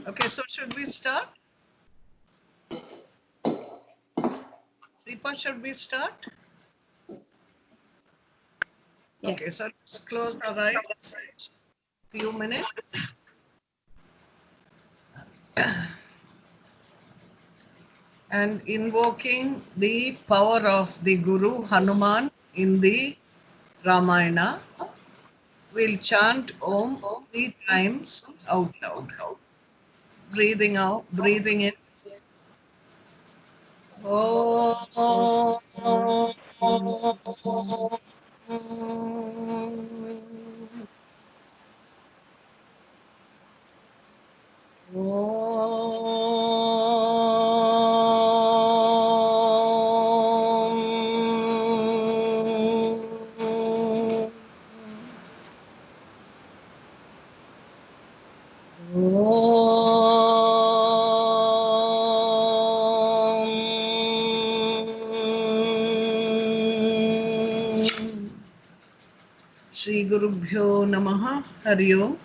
Okay, so should we start? Deepa, should we start? Yes. Okay, so let's close our eyes. Few minutes. And invoking the power of the Guru Hanuman in the Ramayana, we'll chant Om 3 times out loud. Breathing out, breathing in. Om. Shri Gurubhyo Namaha Hari Om.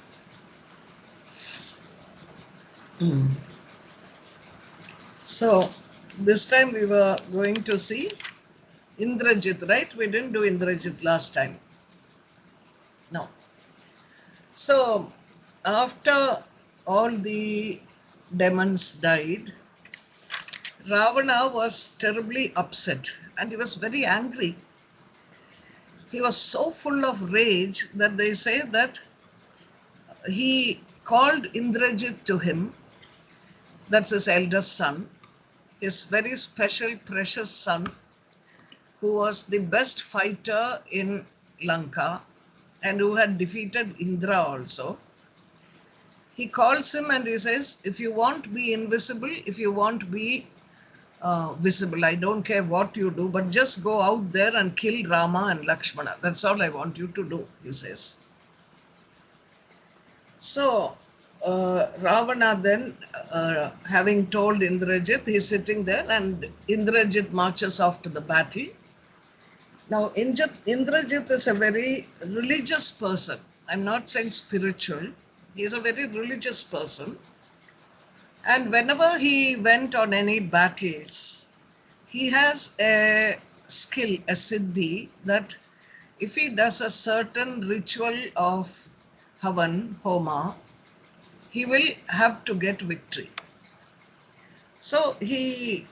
So, this time we were going to see Indrajit, right? We didn't do Indrajit last time. No. So, after all the demons died, Ravana was terribly upset and he was very angry. He was so full of rage that they say that he called Indrajit to him, that's his eldest son, his very special, precious son, who was the best fighter in Lanka and who had defeated Indra also. He calls him and he says, if you want to be invisible, if you want to be visible, I don't care what you do, but just go out there and kill Rama and Lakshmana. That's all I want you to do, he says. So, Ravana then, having told Indrajit, he's sitting there and Indrajit marches off to the battle. Now, Indrajit is a very religious person. I'm not saying spiritual. He is a very religious person. And whenever he went on any battles, he has a skill, a siddhi, that if he does a certain ritual of Havan, Homa, he will have to get victory. So he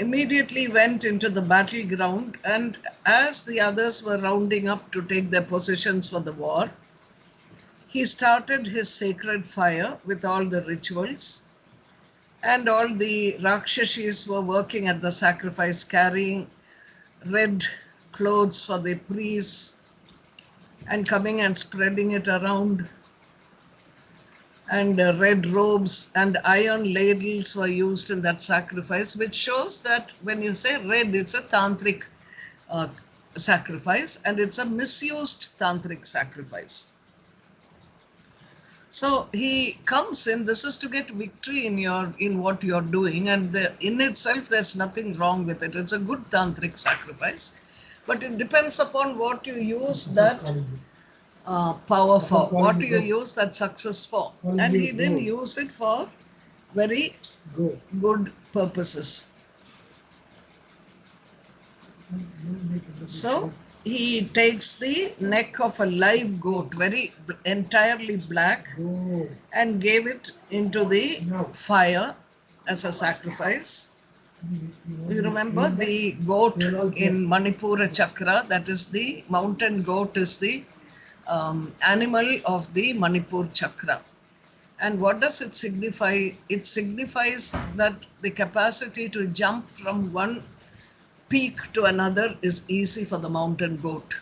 immediately went into the battleground, and as the others were rounding up to take their positions for the war, he started his sacred fire with all the rituals, and all the Rakshashis were working at the sacrifice, carrying red clothes for the priests and coming and spreading it around. And red robes and iron ladles were used in that sacrifice, which shows that when you say red, it's a tantric sacrifice, and it's a misused tantric sacrifice. So he comes in, this is to get victory in what you're doing, and in itself there's nothing wrong with it. It's a good tantric sacrifice, but it depends upon what you use that power for, what do you use that success for. And he didn't use it for very good purposes. So he takes the neck of a live goat, very entirely black, and gave it into the fire as a sacrifice. You remember the goat in Manipura Chakra, that is the mountain goat, is the animal of the Manipur Chakra. And what does it signify? It signifies that the capacity to jump from one peak to another is easy for the mountain goat.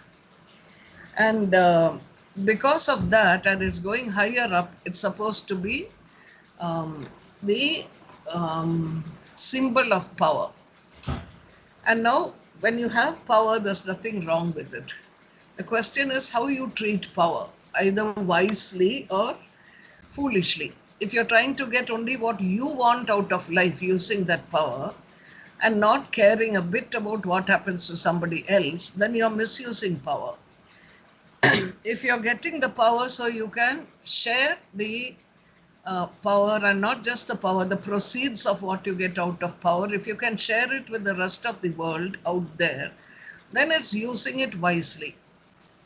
And because of that, and it's going higher up, it's supposed to be the symbol of power. And now, when you have power, there's nothing wrong with it. The question is how you treat power, either wisely or foolishly. If you're trying to get only what you want out of life using that power and not caring a bit about what happens to somebody else, then you're misusing power. If you're getting the power so you can share the power, and not just the power, the proceeds of what you get out of power, if you can share it with the rest of the world out there, then it's using it wisely.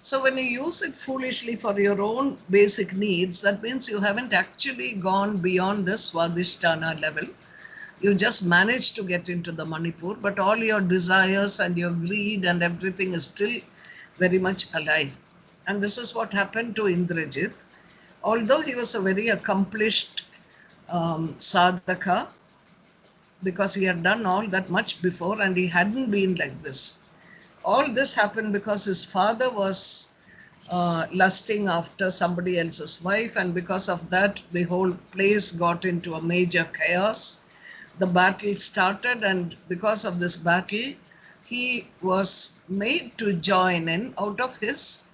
So when you use it foolishly for your own basic needs, that means you haven't actually gone beyond the Swadhisthana level. You just managed to get into the Manipur, but all your desires and your greed and everything is still very much alive. And this is what happened to Indrajit. Although he was a very accomplished sadhaka, because he had done all that much before and he hadn't been like this. All this happened because his father was lusting after somebody else's wife, and because of that, the whole place got into a major chaos. The battle started, and because of this battle, he was made to join in out of his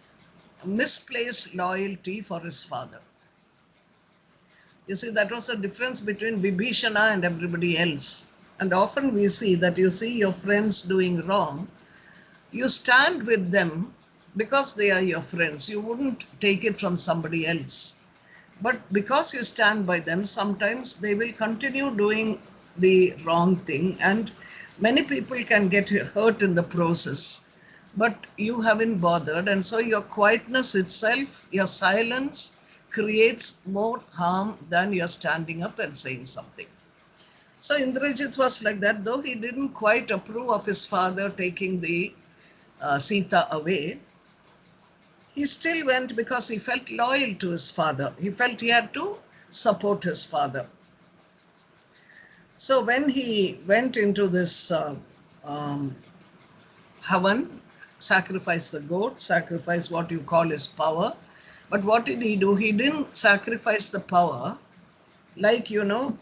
misplaced loyalty for his father. You see, that was the difference between Vibhishana and everybody else. And often we see that you see your friends doing wrong, you stand with them because they are your friends. You wouldn't take it from somebody else. But because you stand by them, sometimes they will continue doing the wrong thing, and many people can get hurt in the process. But you haven't bothered, and so your quietness itself, your silence, creates more harm than your standing up and saying something. So Indrajit was like that, though he didn't quite approve of his father taking the Sita away. He still went because he felt loyal to his father. He felt he had to support his father. So when he went into this Havan, sacrifice the goat, sacrifice what you call his power. But what did he do? He didn't sacrifice the power like, in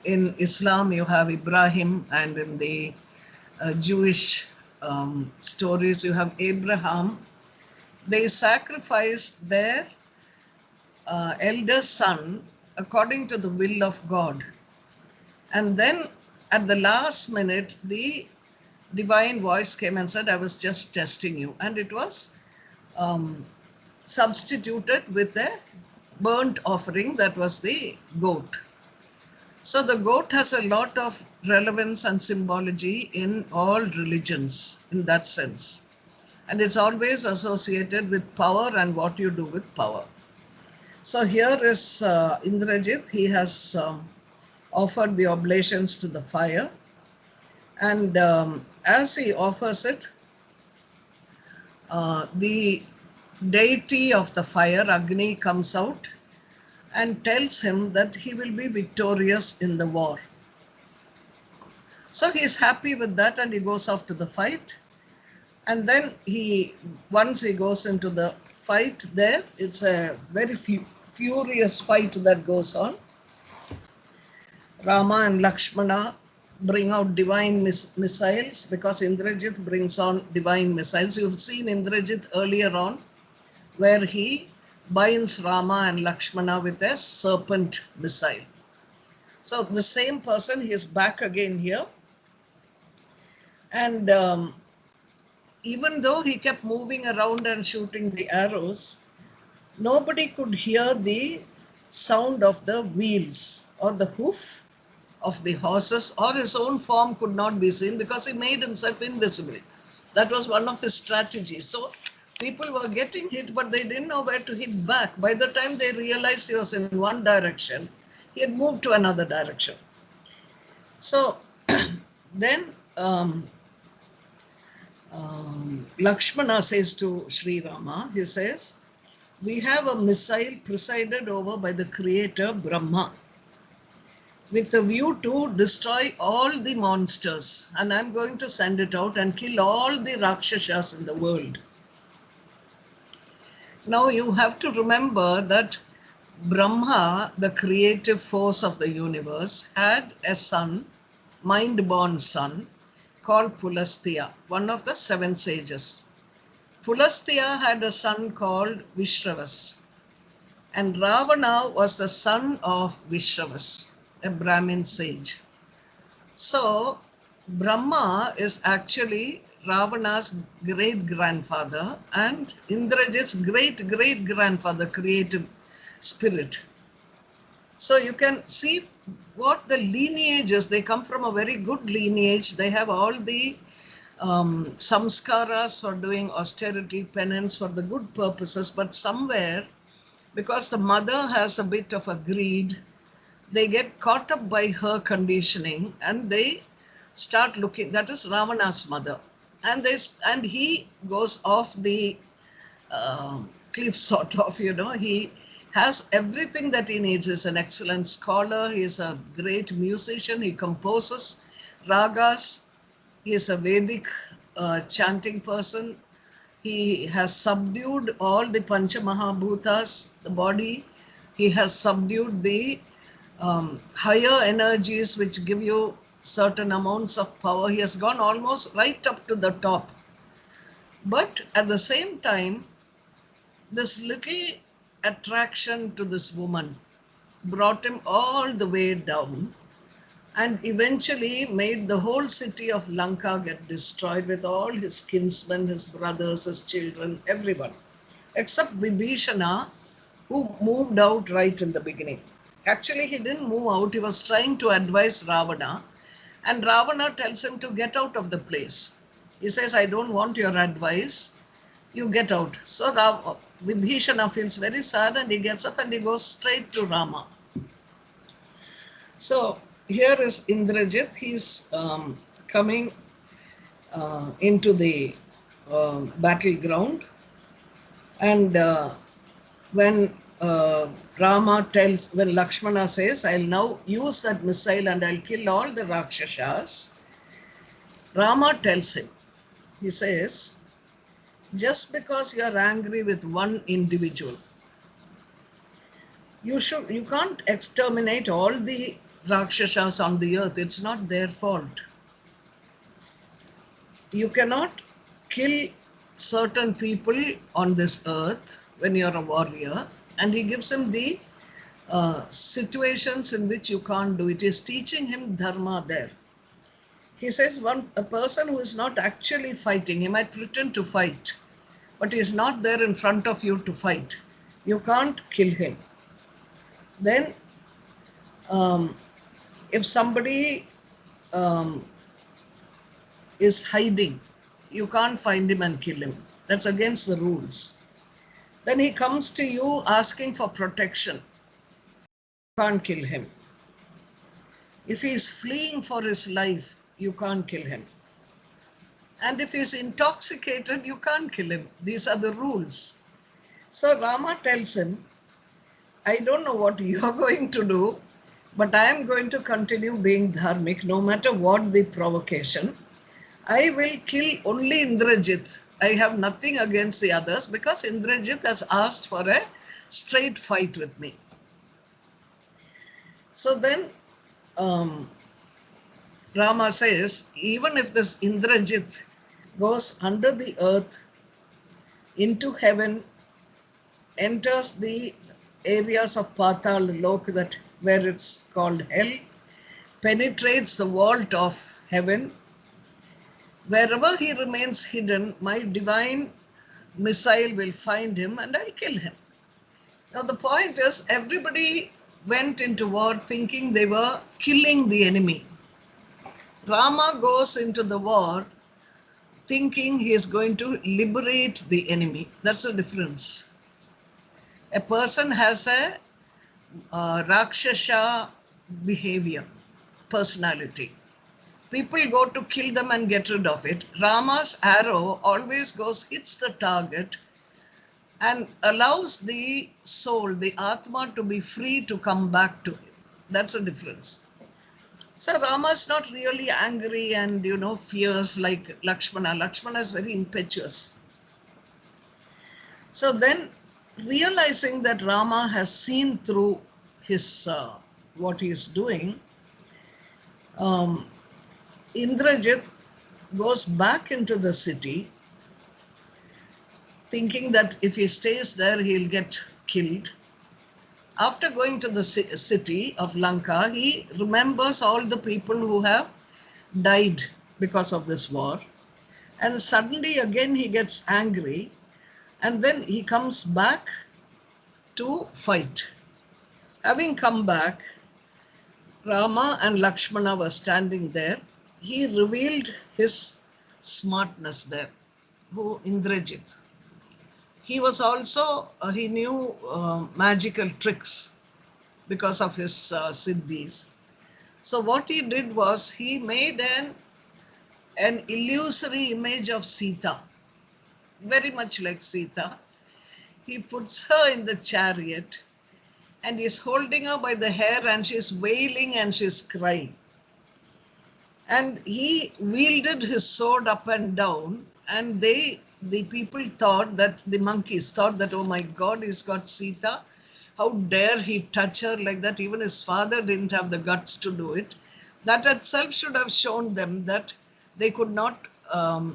Islam you have Ibrahim, and in the Jewish stories you have Abraham. They sacrificed their elder son according to the will of God. And then at the last minute, the divine voice came and said, I was just testing you. And it was substituted with a burnt offering, that was the goat. So the goat has a lot of relevance and symbology in all religions in that sense. And it's always associated with power and what you do with power. So here is Indrajit. He has offered the oblations to the fire. And as he offers it, the deity of the fire, Agni, comes out and tells him that he will be victorious in the war. So he is happy with that, and he goes off to the fight. And then once he goes into the fight there, it's a very furious fight that goes on. Rama and Lakshmana bring out divine missiles, because Indrajit brings on divine missiles. You've seen Indrajit earlier on, where he binds Rama and Lakshmana with a serpent missile. So the same person, he is back again here. And even though he kept moving around and shooting the arrows, nobody could hear the sound of the wheels or the hoof of the horses, or his own form could not be seen because he made himself invisible. That was one of his strategies. So people were getting hit, but they didn't know where to hit back. By the time they realized he was in one direction, he had moved to another direction. So then Lakshmana says to Sri Rama, he says, we have a missile presided over by the creator Brahma, with a view to destroy all the monsters, and I'm going to send it out and kill all the Rakshasas in the world. Now you have to remember that Brahma, the creative force of the universe, had a son, mind-born son, called Pulastya, one of the 7 sages. Pulastya had a son called Vishravas, and Ravana was the son of Vishravas, a Brahmin sage. So Brahma is actually Ravana's great-grandfather and Indrajit's great-great-grandfather, creative spirit. So you can see what the lineage is. They come from a very good lineage. They have all the samskaras for doing austerity, penance for the good purposes. But somewhere, because the mother has a bit of a greed, they get caught up by her conditioning and they start looking. That is Ravana's mother. And he goes off the cliff, sort of, he has everything that he needs. He's an excellent scholar, he's a great musician, he composes ragas, he is a Vedic chanting person, he has subdued all the Pancha Mahabhutas, the body, he has subdued the higher energies which give you certain amounts of power. He has gone almost right up to the top. But at the same time, this little attraction to this woman brought him all the way down and eventually made the whole city of Lanka get destroyed with all his kinsmen, his brothers, his children, everyone, except Vibhishana, who moved out right in the beginning. Actually, he didn't move out, he was trying to advise Ravana, and Ravana tells him to get out of the place. He says, I don't want your advice, you get out. So Vibhishana feels very sad and he gets up and he goes straight to Rama. So here is Indrajit. He's coming into the battleground, and when when Lakshmana says, I'll now use that missile and I'll kill all the Rakshasas, Rama tells him, he says, just because you are angry with one individual, you can't exterminate all the Rakshasas on the earth. It's not their fault. You cannot kill certain people on this earth when you're a warrior. And he gives him the situations in which you can't do it. He's teaching him dharma there. He says a person who is not actually fighting, he might pretend to fight, but he's not there in front of you to fight. You can't kill him. Then if somebody is hiding, you can't find him and kill him. That's against the rules. Then he comes to you asking for protection. You can't kill him. If he is fleeing for his life, you can't kill him. And if he is intoxicated, you can't kill him. These are the rules. So Rama tells him, I don't know what you are going to do, but I am going to continue being dharmic no matter what the provocation. I will kill only Indrajit. I have nothing against the others because Indrajit has asked for a straight fight with me. So then Rama says, even if this Indrajit goes under the earth, into heaven, enters the areas of Patal Lok, that where it's called hell, penetrates the vault of heaven, wherever he remains hidden, my divine missile will find him and I'll kill him. Now the point is, everybody went into war thinking they were killing the enemy. Rama goes into the war thinking he is going to liberate the enemy. That's the difference. A person has a Rakshasa behavior, personality. People go to kill them and get rid of it. Rama's arrow always hits the target and allows the soul, the Atma, to be free to come back to him. That's the difference. So Rama is not really angry and, fierce like Lakshmana. Lakshmana is very impetuous. So then, realizing that Rama has seen through his what he is doing, Indrajit goes back into the city, thinking that if he stays there, he'll get killed. After going to the city of Lanka, he remembers all the people who have died because of this war. And suddenly again he gets angry, and then he comes back to fight. Having come back, Rama and Lakshmana were standing there. He revealed his smartness there. Who? Indrajit. He was also, he knew magical tricks because of his siddhis. So what he did was he made an illusory image of Sita, very much like Sita. He puts her in the chariot and he's holding her by the hair and she's wailing and she's crying. And he wielded his sword up and down, and the people thought that, the monkeys thought that, oh my God, he's got Sita. How dare he touch her like that? Even his father didn't have the guts to do it. That itself should have shown them that they could not,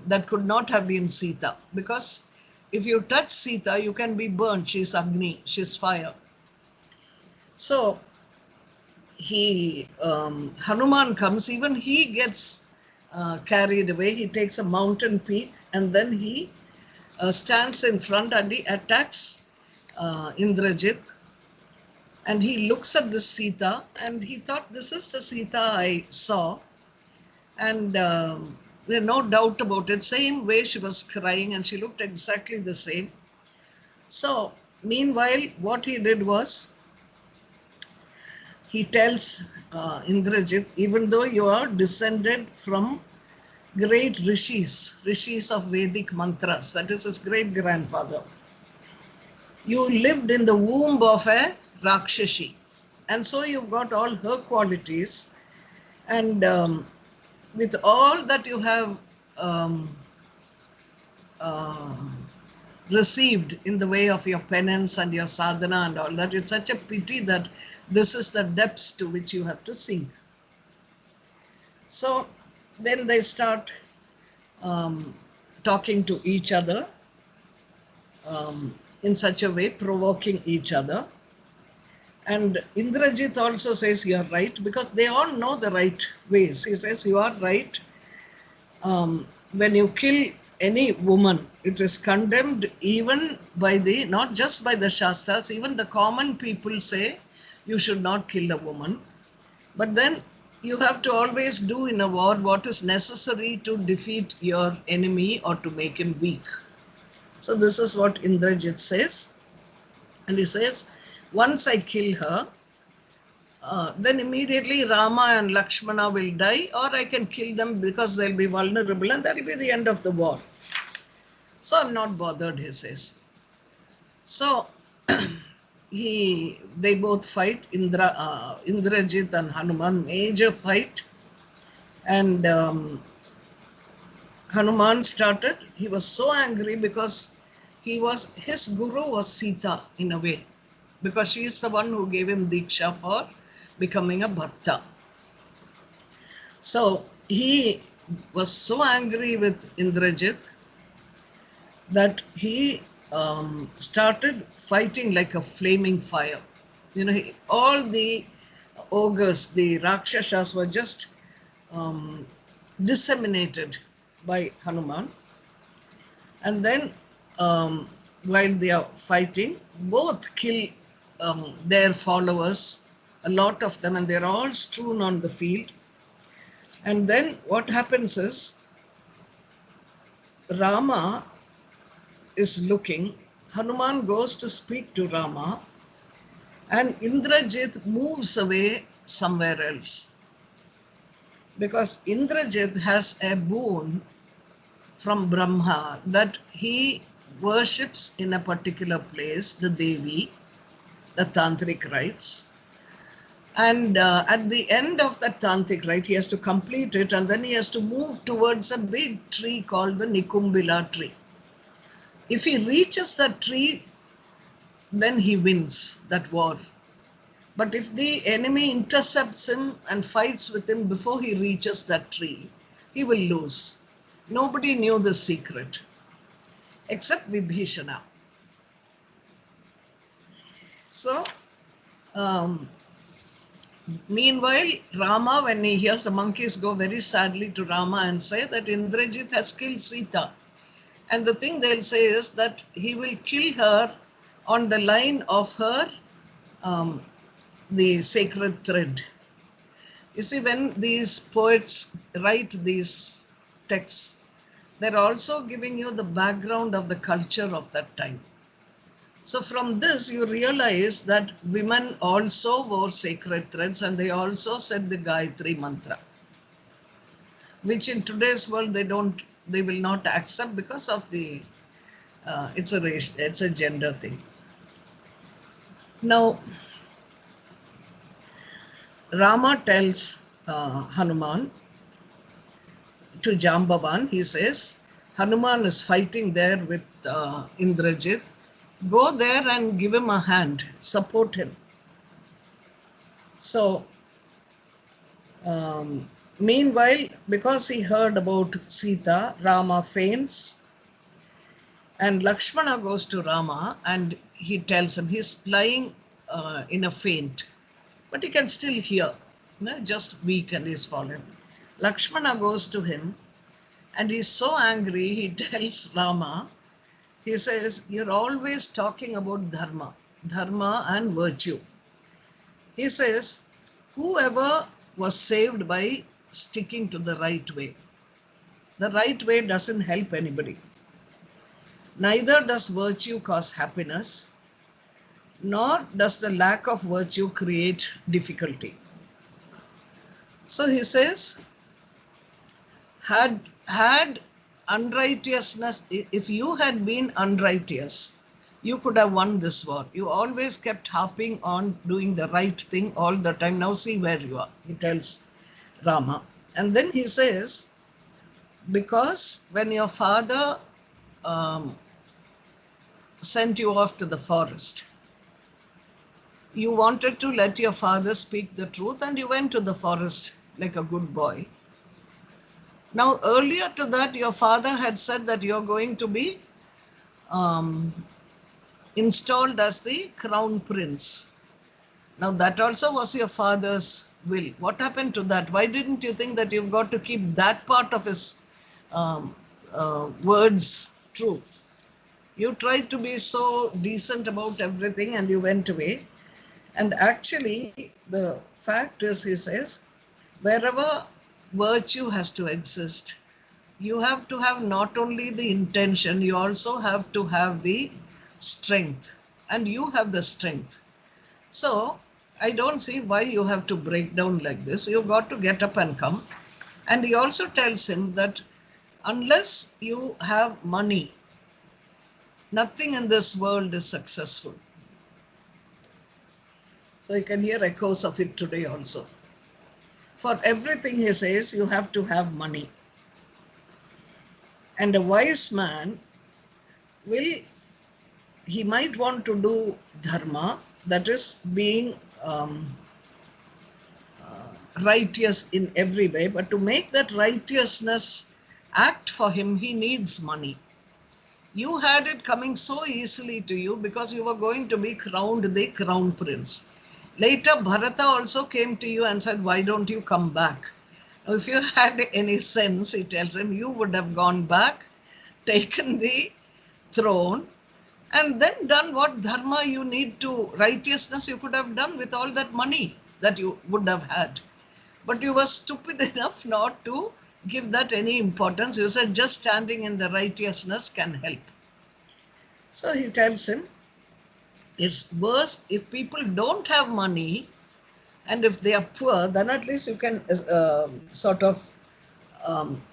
that could not have been Sita. Because if you touch Sita, you can be burnt. She's Agni, she's fire. So Hanuman comes, even he gets carried away. He takes a mountain peak and then he stands in front and he attacks Indrajit. And he looks at this Sita and he thought, this is the Sita I saw. And there's no doubt about it. Same way she was crying and she looked exactly the same. So meanwhile, what he did was, he tells Indrajit, even though you are descended from great rishis of Vedic mantras, that is his great grandfather, you lived in the womb of a Rakshashi. And so you've got all her qualities. And with all that you have uh, received in the way of your penance and your sadhana and all that, it's such a pity that this is the depths to which you have to sink. So then they start talking to each other in such a way, provoking each other. And Indrajit also says, you're right, because they all know the right ways. He says, you are right. When you kill any woman, it is condemned even by the, not just by the Shastras, even the common people say you should not kill a woman. But then you have to always do in a war what is necessary to defeat your enemy or to make him weak. So this is what Indrajit says. And he says, once I kill her, then immediately Rama and Lakshmana will die, or I can kill them because they'll be vulnerable and that will be the end of the war. So I'm not bothered, he says. So they both fight, Indrajit and Hanuman, major fight. And Hanuman started, he was so angry because his guru was Sita in a way, because she is the one who gave him Diksha for becoming a Bhakta. So he was so angry with Indrajit that he started fighting like a flaming fire. You know, all the ogres, the Rakshasas were just disseminated by Hanuman. And then while they are fighting, both kill their followers, a lot of them, and they're all strewn on the field. And then what happens is, Rama is looking, Hanuman goes to speak to Rama, and Indrajit moves away somewhere else. Because Indrajit has a boon from Brahma that he worships in a particular place, the Devi, the tantric rites. And at the end of that tantric rite, he has to complete it, and then he has to move towards a big tree called the Nikumbila tree. If he reaches that tree, then he wins that war. But if the enemy intercepts him and fights with him before he reaches that tree, he will lose. Nobody knew the secret except Vibhishana. So, meanwhile, Rama, when he hears, the monkeys go very sadly to Rama and say that Indrajit has killed Sita. And the thing they'll say is that he will kill her on the line of her the sacred thread. You see, when these poets write these texts, they're also giving you the background of the culture of that time. So from this, you realize that women also wore sacred threads and they also said the Gayatri mantra, which in today's world they will not accept because of the it's a gender thing. Now, Rama tells Hanuman to Jambavan, he says, Hanuman is fighting there with Indrajit. Go there and give him a hand, support him. So, meanwhile, because he heard about Sita, Rama faints, and Lakshmana goes to Rama and he tells him he's lying in a faint, but he can still hear, just weak and he's fallen. Lakshmana goes to him and he's so angry, he tells Rama, he says, you're always talking about dharma and virtue. He says, whoever was saved by sticking to the right way. The right way doesn't help anybody. Neither does virtue cause happiness, nor does the lack of virtue create difficulty. So he says, had unrighteousness, if you had been unrighteous, you could have won this war. You always kept harping on doing the right thing all the time. Now see where you are, he tells Rama. And then he says, because when your father sent you off to the forest, you wanted to let your father speak the truth and you went to the forest like a good boy. Now, earlier to that, your father had said that you're going to be installed as the crown prince. Now, that also was your father's will. What happened to that? Why didn't you think that you've got to keep that part of his words true? You tried to be so decent about everything and you went away. And actually, the fact is, he says, wherever virtue has to exist, you have to have not only the intention, you also have to have the strength. And you have the strength. So, I don't see why you have to break down like this. You've got to get up and come. And he also tells him that unless you have money, nothing in this world is successful. So you can hear echoes of it today also. For everything, he says, you have to have money. And a wise man he might want to do dharma, that is being righteous in every way, but to make that righteousness act for him, he needs money. You had it coming so easily to you because you were going to be crowned the crown prince. Later, Bharata also came to you and said, why don't you come back? Now, if you had any sense, he tells him, you would have gone back, taken the throne, and then done what dharma you need to, righteousness you could have done with all that money that you would have had. But you were stupid enough not to give that any importance. You said just standing in the righteousness can help. So he tells him, it's worse if people don't have money and if they are poor, then at least you can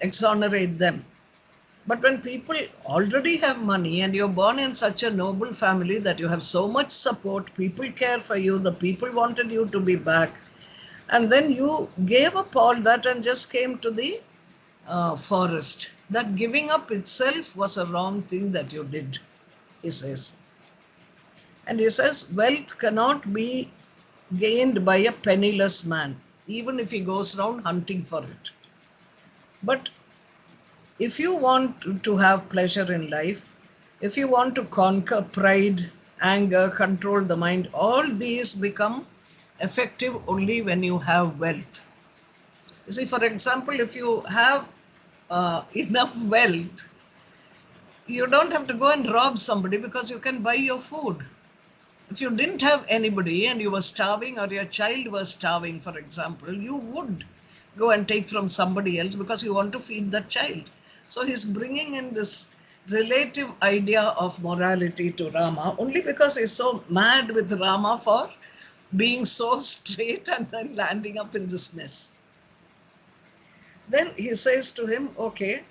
exonerate them. But when people already have money and you're born in such a noble family that you have so much support, people care for you, the people wanted you to be back, and then you gave up all that and just came to the forest. That giving up itself was a wrong thing that you did, he says. And he says, wealth cannot be gained by a penniless man, even if he goes around hunting for it. But if you want to have pleasure in life, if you want to conquer pride, anger, control the mind, all these become effective only when you have wealth. You see, for example, if you have enough wealth, you don't have to go and rob somebody because you can buy your food. If you didn't have anybody and you were starving or your child was starving, for example, you would go and take from somebody else because you want to feed that child. So he's bringing in this relative idea of morality to Rama only because he's so mad with Rama for being so straight and then landing up in this mess. Then he says to him, okay,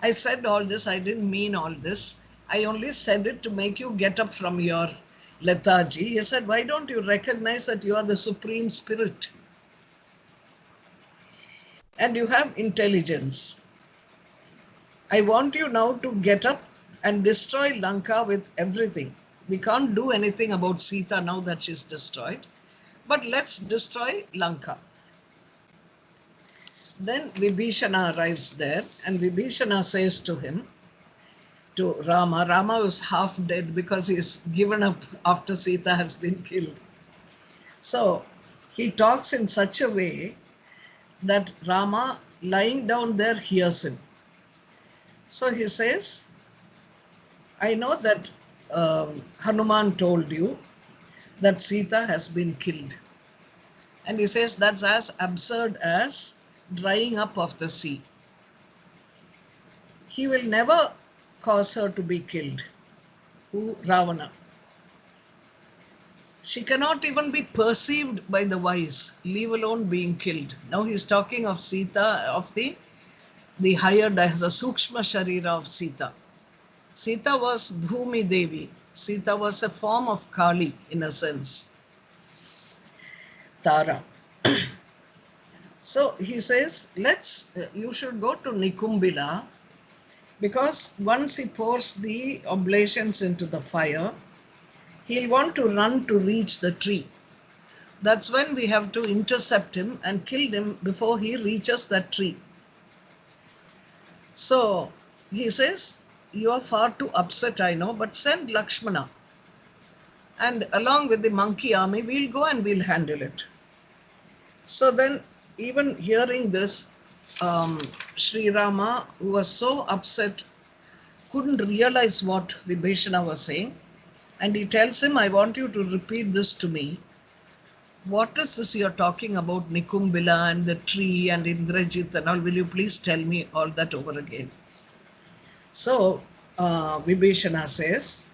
I said all this, I didn't mean all this. I only said it to make you get up from your lethargy. He said, why don't you recognize that you are the Supreme Spirit? And you have intelligence. I want you now to get up and destroy Lanka with everything. We can't do anything about Sita now that she's destroyed, but let's destroy Lanka. Then Vibhishana arrives there, and Vibhishana says to him, to Rama, Rama was half dead because he's given up after Sita has been killed. So he talks in such a way that Rama, lying down there, hears him. So he says, I know that Hanuman told you that Sita has been killed. And he says that's as absurd as drying up of the sea. He will never cause her to be killed. Who? Ravana. She cannot even be perceived by the wise, leave alone being killed. Now he's talking of Sita, of the higher, the Sukshma Sharira of Sita. Sita was Bhumi Devi. Sita was a form of Kali in a sense. Tara. So he says, you should go to Nikumbila, because once he pours the oblations into the fire, he'll want to run to reach the tree. That's when we have to intercept him and kill him before he reaches that tree. So he says, you are far too upset, I know, but send Lakshmana. And along with the monkey army, we'll go and we'll handle it. So then, even hearing this, Sri Rama, who was so upset, couldn't realize what Vibhishana was saying. And he tells him, I want you to repeat this to me. What is this you're talking about, Nikumbila and the tree and Indrajit and all? Will you please tell me all that over again? So Vibhishana says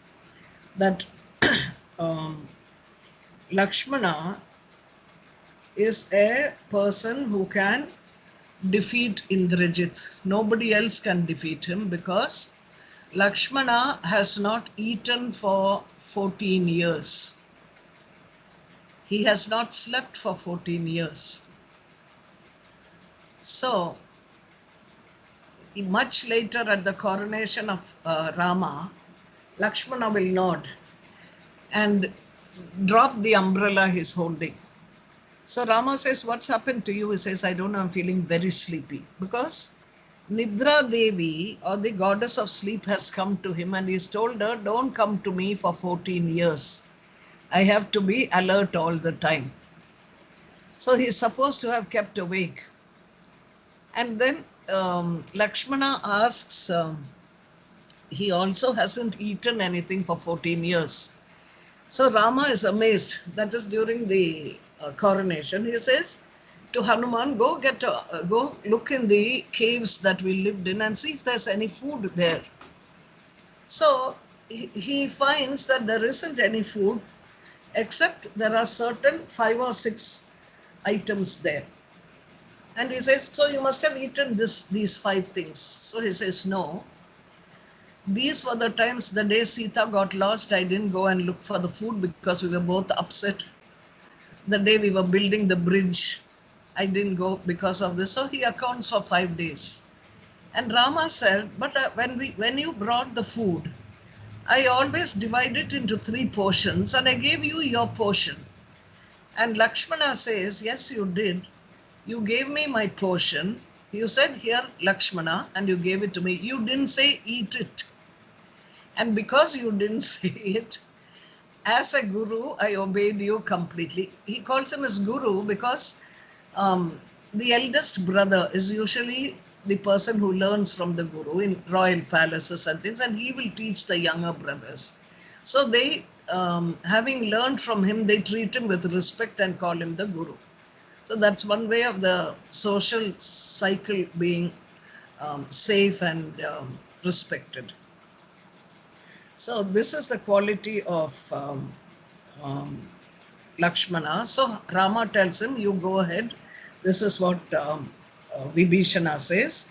that Lakshmana is a person who can defeat Indrajit. Nobody else can defeat him because Lakshmana has not eaten for 14 years. He has not slept for 14 years. So, much later at the coronation of Rama, Lakshmana will nod and drop the umbrella he's holding. So Rama says, what's happened to you? He says, I don't know, I'm feeling very sleepy. Because Nidra Devi, or the goddess of sleep, has come to him and he's told her, don't come to me for 14 years. I have to be alert all the time. So he's supposed to have kept awake. And then Lakshmana asks, he also hasn't eaten anything for 14 years. So Rama is amazed. That is during the coronation. He says to Hanuman, go look in the caves that we lived in and see if there's any food there. So he finds that there isn't any food, except there are certain 5 or 6 items there. And he says, so you must have eaten these 5 things. So he says, no. These were the times, the day Sita got lost, I didn't go and look for the food because we were both upset. The day we were building the bridge, I didn't go because of this. So he accounts for 5 days. And Rama said, but when you brought the food, I always divide it into 3 portions and I gave you your portion. And Lakshmana says, yes, you did. You gave me my portion. You said, here, Lakshmana, and you gave it to me. You didn't say, eat it. And because you didn't say it, as a guru, I obeyed you completely. He calls him as guru because the eldest brother is usually the person who learns from the guru in royal palaces and things, and he will teach the younger brothers. So they having learned from him, they treat him with respect and call him the Guru. So that's one way of the social cycle being safe and respected. So this is the quality of um, Lakshmana. So Rama tells him, you go ahead. This is what Vibhishana says.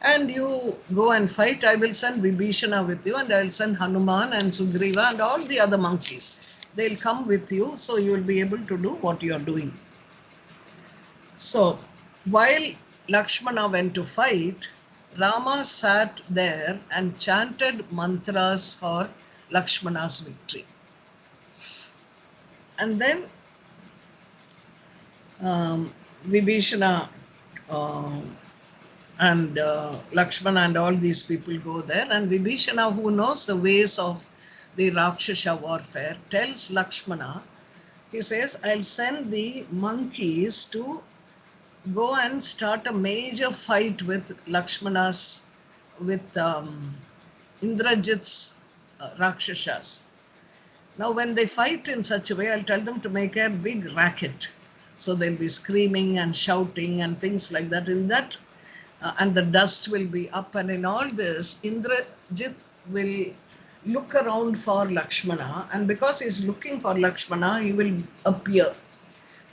And you go and fight. I will send Vibhishana with you, and I will send Hanuman and Sugriva and all the other monkeys. They'll come with you, so you will be able to do what you are doing. So while Lakshmana went to fight, Rama sat there and chanted mantras for Lakshmana's victory. And then Vibhishana and Lakshmana and all these people go there, and Vibhishana, who knows the ways of the Rakshasa warfare, tells Lakshmana, he says, I'll send the monkeys to go and start a major fight with Lakshmana's, with Indrajit's Rakshasas. Now when they fight in such a way, I'll tell them to make a big racket. So they'll be screaming and shouting and things like that. In that, and the dust will be up, and in all this, Indrajit will look around for Lakshmana, and because he's looking for Lakshmana, he will appear.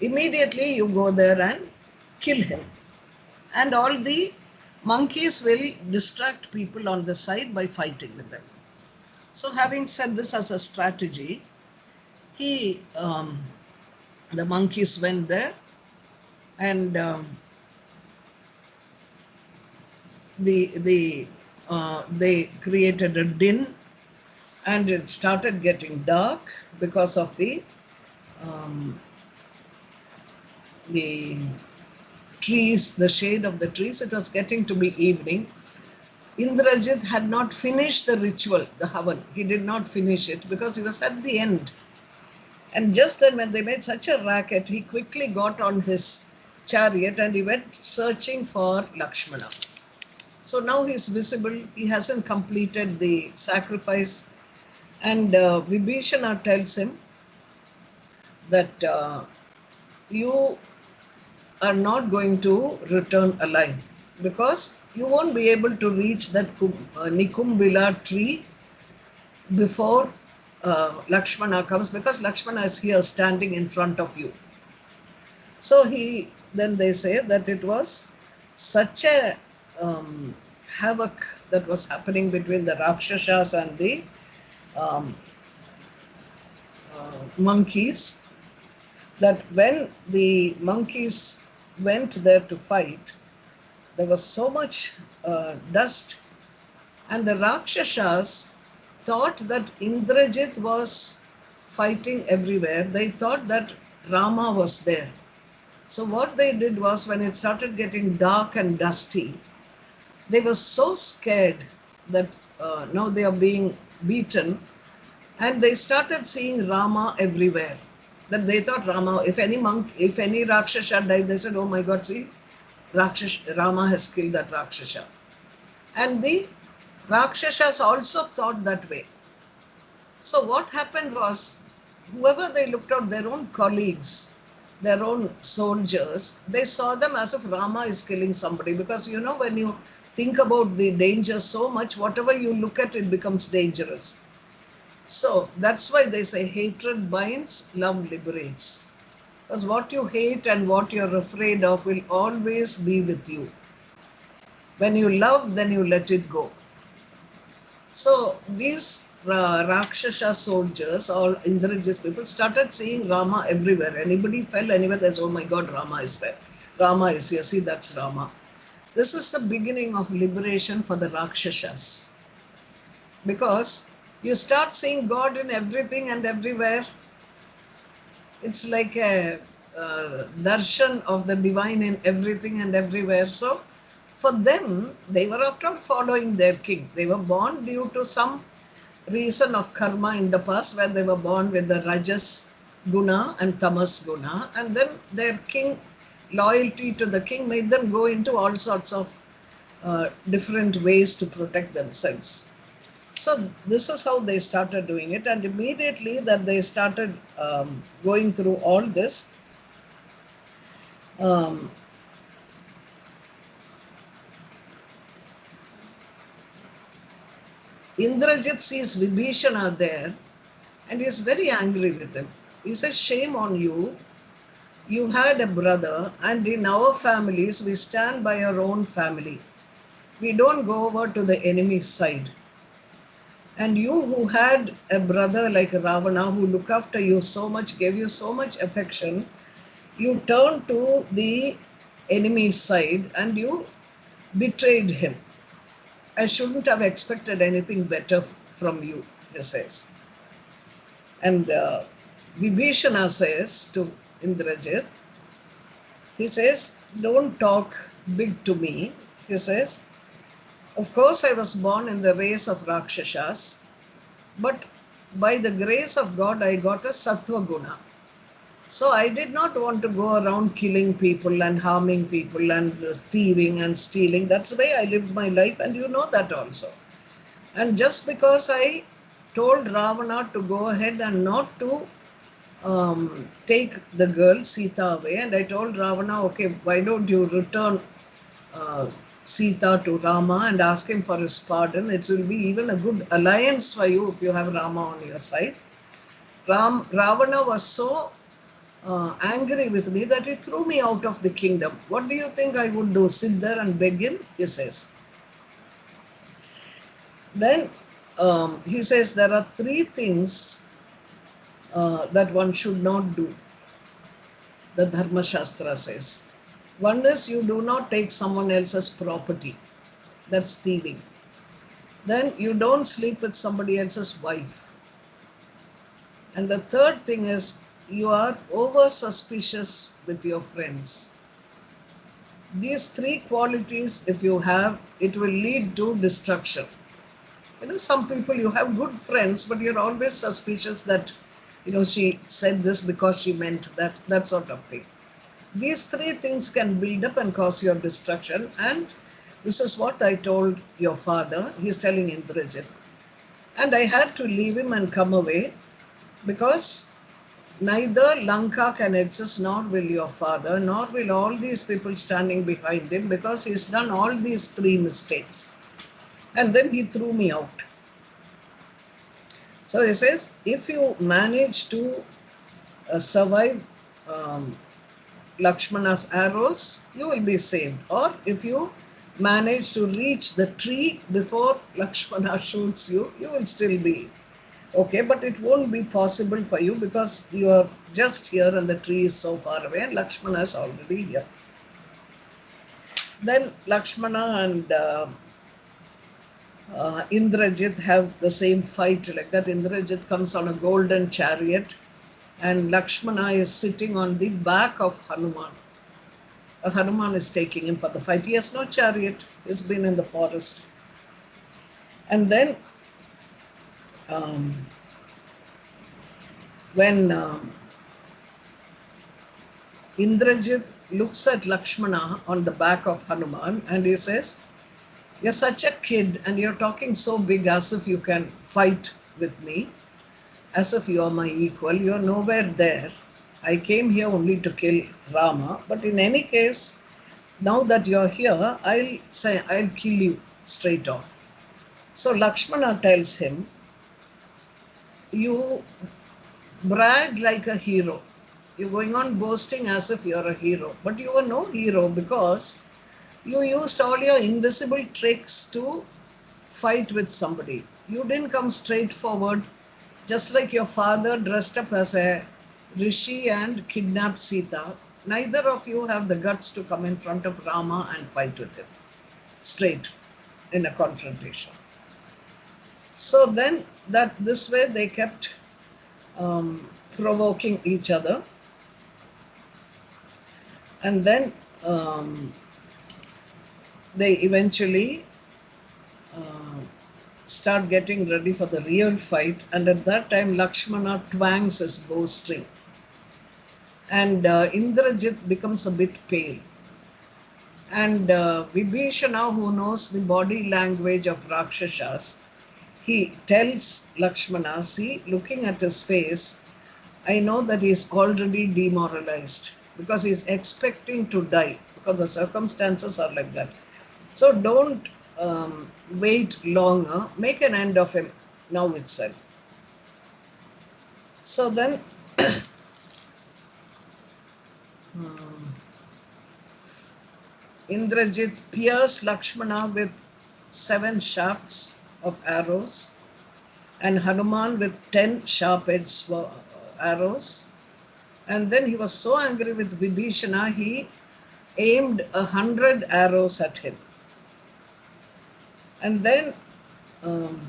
Immediately you go there and kill him. And all the monkeys will distract people on the side by fighting with them. So having said this as a strategy, the monkeys went there, and they created a din, and it started getting dark because of the trees, the shade of the trees. It was getting to be evening. Indrajit had not finished the ritual, the Havan. He did not finish it because he was at the end. And just then, when they made such a racket, he quickly got on his chariot and he went searching for Lakshmana. So now he's visible. He hasn't completed the sacrifice. And Vibhishana tells him that you are not going to return alive, because you won't be able to reach that Nikumbila tree before Lakshmana comes, because Lakshmana is here standing in front of you. So then they say that it was such a havoc that was happening between the Rakshasas and the monkeys, that when the monkeys went there to fight, there was so much dust, and the Rakshasas thought that Indrajit was fighting everywhere. They thought that Rama was there. So what they did was, when it started getting dark and dusty, they were so scared that now they are being beaten, and they started seeing Rama everywhere. That they thought Rama, if any Rakshasa died, they said, oh my God, see, Rama has killed that Rakshasa. And the Rakshasas also thought that way. So what happened was, whoever they looked at, their own colleagues, their own soldiers, they saw them as if Rama is killing somebody. Because when you think about the danger so much, whatever you look at, it becomes dangerous. So that's why they say hatred binds, love liberates. Because what you hate and what you're afraid of will always be with you. When you love, then you let it go. So these Rakshasa soldiers, all Indrajit's people, started seeing Rama everywhere. Anybody fell anywhere, there's, oh my God, Rama is there. Rama is here, see, that's Rama. This is the beginning of liberation for the Rakshasas. Because you start seeing God in everything and everywhere. It's like a darshan of the divine in everything and everywhere. So for them, they were after all following their king. They were born due to some reason of karma in the past, where they were born with the Rajas guna and Tamas guna, and then their king, loyalty to the king, made them go into all sorts of different ways to protect themselves. So this is how they started doing it, and immediately that they started going through all this, um, Indrajit sees Vibhishana there and he is very angry with him. He says, "Shame on you. You had a brother, and in our families, we stand by our own family. We don't go over to the enemy's side. And you who had a brother like Ravana who looked after you so much, gave you so much affection, you turned to the enemy's side and you betrayed him. I shouldn't have expected anything better from you," he says. And Vibhishana says to Indrajit, he says, "Don't talk big to me." He says, "Of course, I was born in the race of Rakshasas, but by the grace of God, I got a Sattva Guna. So I did not want to go around killing people and harming people and thieving and stealing. That's the way I lived my life, and you know that also. And just because I told Ravana to go ahead and not to take the girl Sita away, and I told Ravana, okay, why don't you return uh, Sita to Rama and ask him for his pardon? It will be even a good alliance for you if you have Rama on your side. Ravana was so angry with me that he threw me out of the kingdom. What do you think I would do? Sit there and beg him? He says. Then he says there are three things that one should not do, the Dharma Shastra says. One is you do not take someone else's property. That's thieving. Then you don't sleep with somebody else's wife. And the third thing is you are over suspicious with your friends. These three qualities, if you have, it will lead to destruction. Some people, you have good friends, but you're always suspicious that, she said this because she meant that sort of thing. These three things can build up and cause your destruction. And this is what I told your father. He's telling Indrajit. And I had to leave him and come away because neither Lanka can exist, nor will your father, nor will all these people standing behind him, because he's done all these three mistakes. And then he threw me out. So he says, if you manage to survive Lakshmana's arrows, you will be saved. Or if you manage to reach the tree before Lakshmana shoots you, you will still be okay. But it won't be possible for you because you are just here and the tree is so far away and Lakshmana is already here. Then Lakshmana and Indrajit have the same fight like that. Indrajit comes on a golden chariot and Lakshmana is sitting on the back of Hanuman. Hanuman is taking him for the fight. He has no chariot. He's been in the forest. And then when Indrajit looks at Lakshmana on the back of Hanuman and he says, "You're such a kid and you're talking so big as if you can fight with me, as if you're my equal. You're nowhere there. I came here only to kill Rama. But in any case, now that you're here, I'll kill you straight off." So Lakshmana tells him, "You brag like a hero. You're going on boasting as if you're a hero. But you were no hero because you used all your invisible tricks to fight with somebody. You didn't come straight forward, just like your father dressed up as a rishi and kidnapped Sita. Neither of you have the guts to come in front of Rama and fight with him straight in a confrontation." So then this way they kept provoking each other. And then they eventually start getting ready for the real fight. And at that time, Lakshmana twangs his bowstring. And Indrajit becomes a bit pale. And Vibhishana, who knows the body language of Rakshasas, he tells Lakshmana, see, looking at his face, I know that he is already demoralized because he is expecting to die because the circumstances are like that. So don't wait longer, make an end of him now itself. So then Indrajit pierced Lakshmana with 7 shafts of arrows and Hanuman with 10 sharp-edged arrows. And then he was so angry with Vibhishana, he aimed 100 arrows at him. And then um,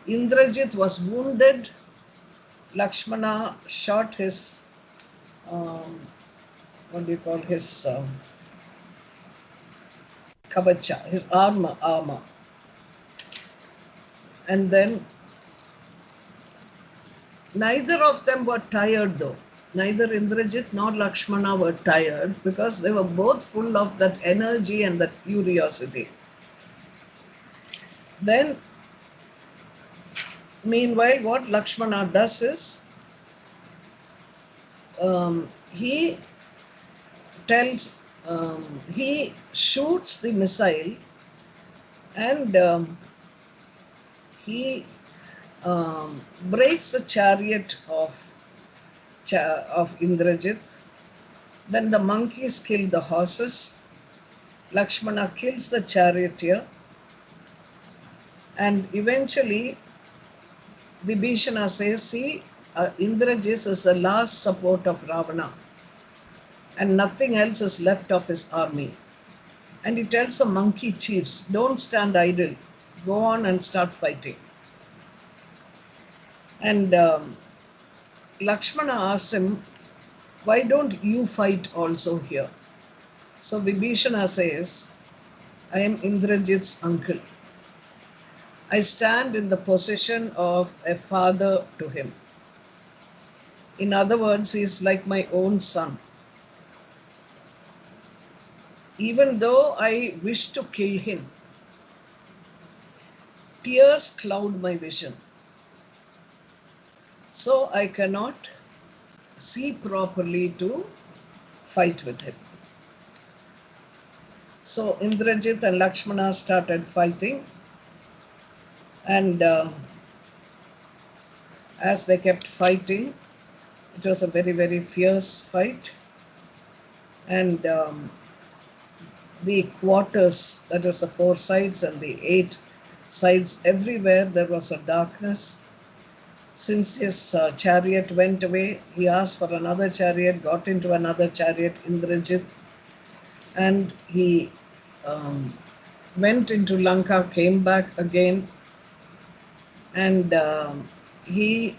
Indrajit was wounded. Lakshmana shot his, what do you call his kavacha, his armor. And then neither of them were tired though. Neither Indrajit nor Lakshmana were tired because they were both full of that energy and that curiosity. Then, meanwhile, what Lakshmana does is he tells, he shoots the missile and he breaks the chariot of Indrajit. Then the monkeys kill the horses. Lakshmana kills the charioteer. And eventually, Vibhishana says, see, Indrajit is the last support of Ravana. And nothing else is left of his army. And he tells the monkey chiefs, don't stand idle. Go on and start fighting. And Lakshmana asks him, why don't you fight also here? So Vibhishana says, I am Indrajit's uncle. I stand in the position of a father to him. In other words, he is like my own son. Even though I wish to kill him, tears cloud my vision. So I cannot see properly to fight with him. So Indrajit and Lakshmana started fighting, and as they kept fighting, it was a very, very fierce fight. And the quarters, that is the 4 sides and the 8 sides, everywhere there was a darkness. Since his chariot went away, he asked for another chariot, got into another chariot, Indrajit, and he went into Lanka, came back again, and he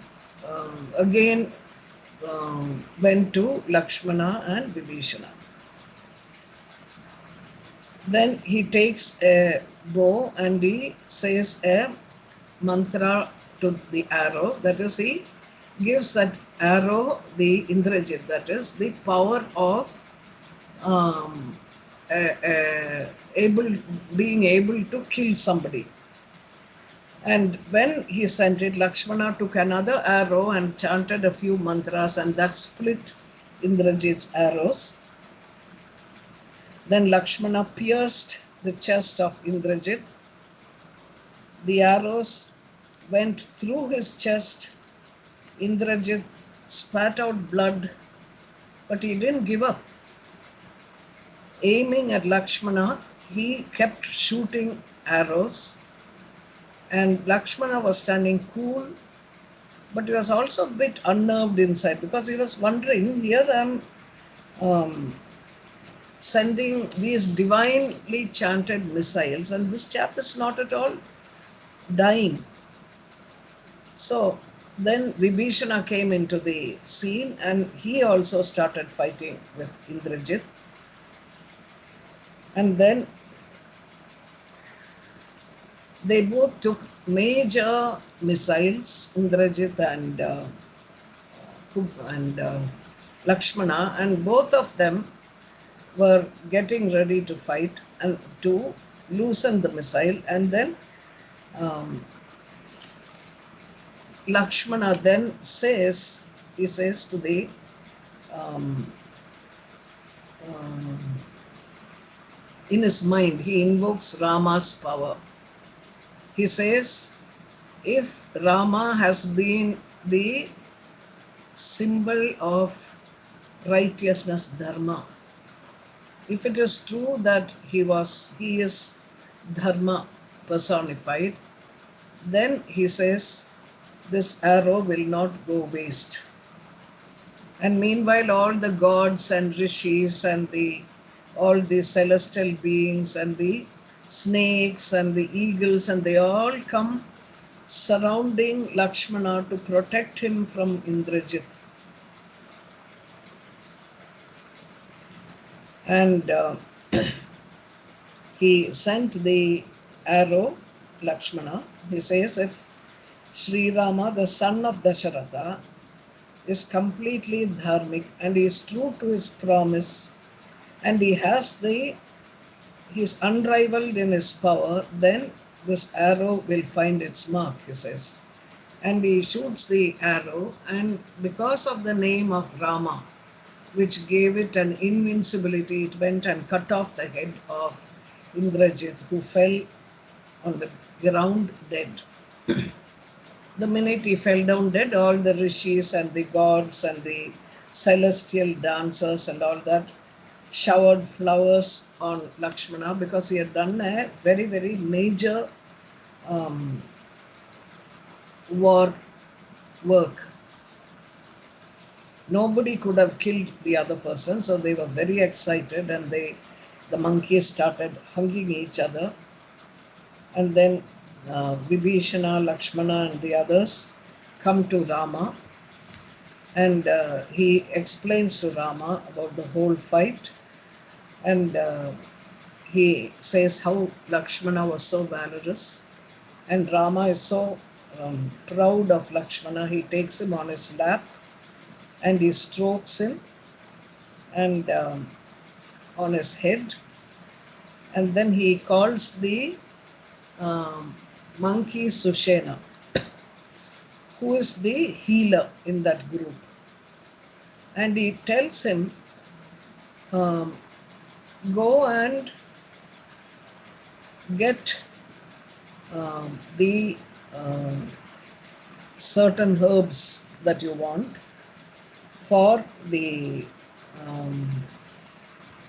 again went to Lakshmana and Vibhishana. Then he takes a bow and he says a mantra to the arrow. That is, he gives that arrow the Indrajit, that is the power of being able to kill somebody. And when he sent it, Lakshmana took another arrow and chanted a few mantras, and that split Indrajit's arrows. Then Lakshmana pierced the chest of Indrajit. The arrows went through his chest. Indrajit spat out blood, but he didn't give up. Aiming at Lakshmana, he kept shooting arrows, and Lakshmana was standing cool, but he was also a bit unnerved inside because he was wondering, here I'm sending these divinely chanted missiles, and this chap is not at all dying. So then Vibhishana came into the scene, and he also started fighting with Indrajit. And then they both took major missiles, Indrajit and Lakshmana, and both of them were getting ready to fight and to loosened the missile, and then um, Lakshmana then says, he says to the um, um, in his mind, he invokes Rama's power. He says, if Rama has been the symbol of righteousness, dharma, if it is true that he is dharma personified, then he says, this arrow will not go waste. And meanwhile, all the gods and rishis and all the celestial beings and the snakes and the eagles, and they all come surrounding Lakshmana to protect him from Indrajit. And he sent the arrow, Lakshmana. He says, if Sri Rama, the son of Dasharatha, is completely dharmic and he is true to his promise, and he is unrivaled in his power, then this arrow will find its mark, he says. And he shoots the arrow, and because of the name of Rama, which gave it an invincibility, it went and cut off the head of Indrajit, who fell on the ground dead. The minute he fell down dead, all the rishis and the gods and the celestial dancers and all that showered flowers on Lakshmana, because he had done a very, very major um, war work. Nobody could have killed the other person, so they were very excited, and the monkeys started hugging each other. And then Vibhishana, Lakshmana, and the others come to Rama, and he explains to Rama about the whole fight, and he says how Lakshmana was so valorous, and Rama is so proud of Lakshmana. He takes him on his lap and he strokes him and on his head, and then he calls the monkey Sushena, who is the healer in that group, and he tells him, go and get the certain herbs that you want for the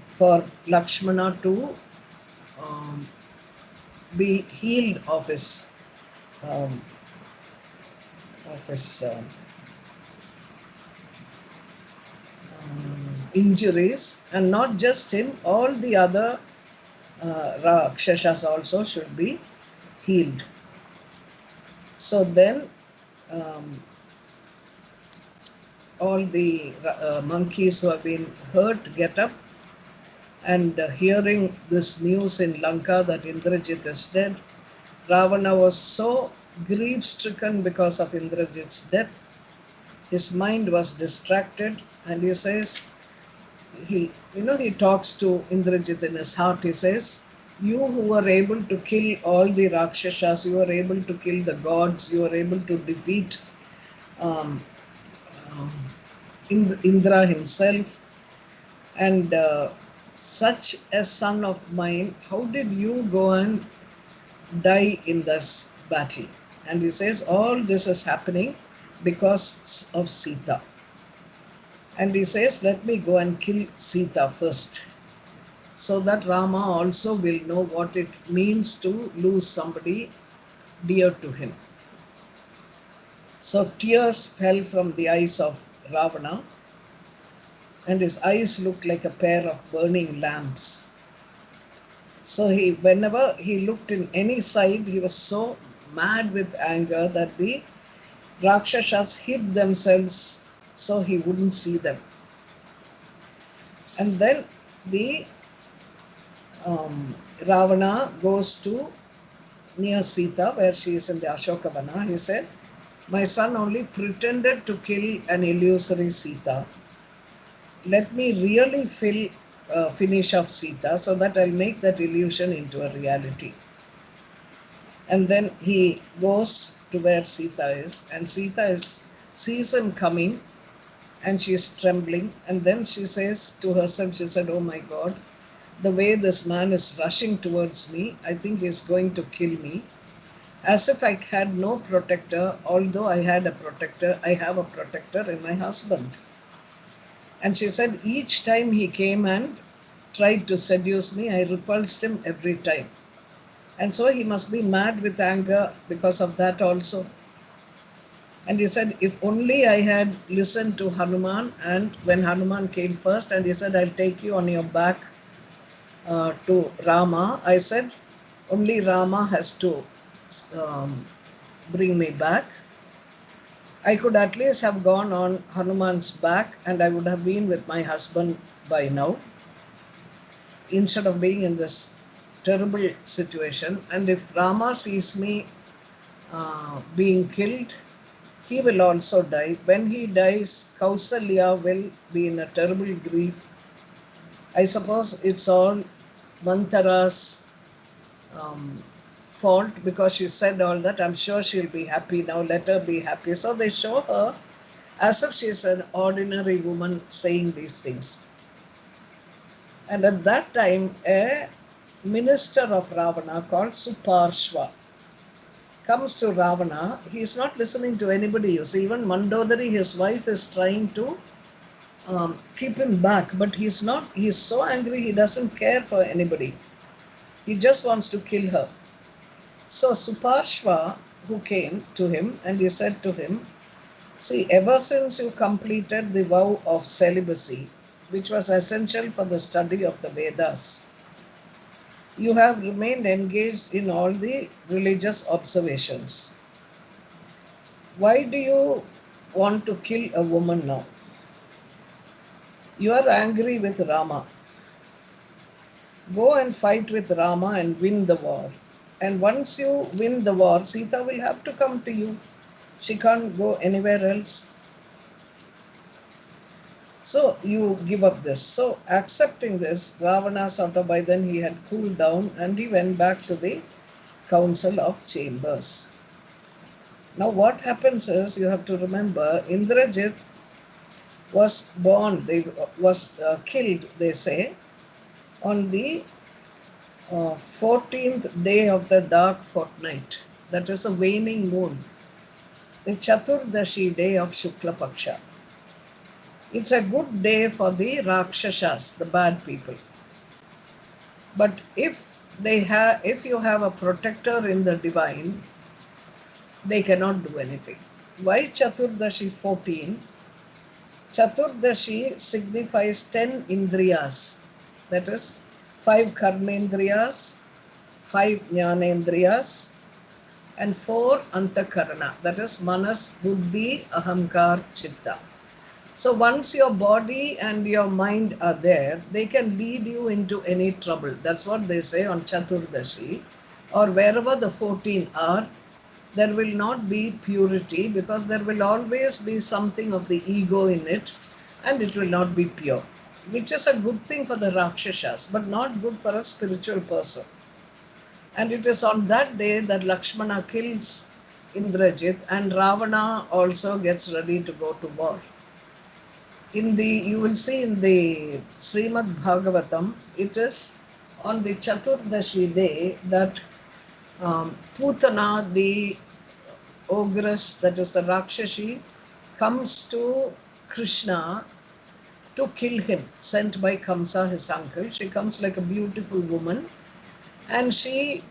for Lakshmana to be healed of his um, of his injuries, and not just him, all the other Rakshasas also should be healed. So then all the monkeys who have been hurt get up, and hearing this news in Lanka that Indrajit is dead, Ravana was so grief-stricken because of Indrajit's death. His mind was distracted, and he says, he talks to Indrajit in his heart. He says, you who were able to kill all the Rakshasas, you were able to kill the gods, you were able to defeat Indra himself, and such a son of mine, how did you go and die in this battle? And he says, all this is happening because of Sita. And he says, let me go and kill Sita first, so that Rama also will know what it means to lose somebody dear to him. So tears fell from the eyes of Ravana, and his eyes looked like a pair of burning lamps. So whenever he looked in any side, he was so mad with anger that the Rakshasas hid themselves so he wouldn't see them. And then the Ravana goes to near Sita, where she is in the Ashokavana. He said, my son only pretended to kill an illusory Sita. Let me really fill finish of Sita, so that I'll make that illusion into a reality. And then he goes to where Sita is, and sees him coming, and she is trembling. And then she says to herself, she said, "Oh my God, the way this man is rushing towards me, I think he's going to kill me. As if I had no protector, although I had a protector, I have a protector in my husband." And she said, "Each time he came and tried to seduce me, I repulsed him every time. And so he must be mad with anger because of that also." And he said, "If only I had listened to Hanuman, and when Hanuman came first, and he said, 'I'll take you on your back to Rama,' I said, only Rama has to um, bring me back. I could at least have gone on Hanuman's back, and I would have been with my husband by now, instead of being in this terrible situation. And if Rama sees me being killed, he will also die. When he dies, Kausalya will be in a terrible grief. I suppose it's all Manthara's um, fault, because she said all that. I'm sure she'll be happy now. Let her be happy." So they show her as if she's an ordinary woman saying these things. And at that time, a minister of Ravana called Suparshva comes to Ravana. He's not listening to anybody. You see, even Mandodari, his wife, is trying to keep him back, but he's not. He's so angry, he doesn't care for anybody. He just wants to kill her. So Suparshva, who came to him, and he said to him, "See, ever since you completed the vow of celibacy, which was essential for the study of the Vedas, you have remained engaged in all the religious observations. Why do you want to kill a woman now? You are angry with Rama. Go and fight with Rama and win the war. And once you win the war, Sita will have to come to you. She can't go anywhere else. So you give up this." So accepting this, Ravana sort of, by then he had cooled down, and he went back to the council of chambers. Now what happens is, you have to remember, Indrajit was born, was killed, they say, on the 14th day of the dark fortnight. That is a waning moon, the Chaturdashi day of Shukla Paksha. It's a good day for the Rakshasas, the bad people. But if you have a protector in the divine, they cannot do anything. Why Chaturdashi 14? Chaturdashi signifies 10 indriyas. That is 5 karmendriyas, 5 jnanendriyas, and 4 antakarana. That is manas, buddhi, ahankar, chitta. So once your body and your mind are there, they can lead you into any trouble. That's what they say on Chaturdashi, or wherever the 14 are. There will not be purity, because there will always be something of the ego in it, and it will not be pure, which is a good thing for the Rakshasas, but not good for a spiritual person. And it is on that day that Lakshmana kills Indrajit, and Ravana also gets ready to go to war. You will see in the Srimad Bhagavatam, it is on the Chaturdashi day that Putana, the ogress, that is the Rakshashi, comes to Krishna to kill him, sent by Kamsa, his uncle. She comes like a beautiful woman, and she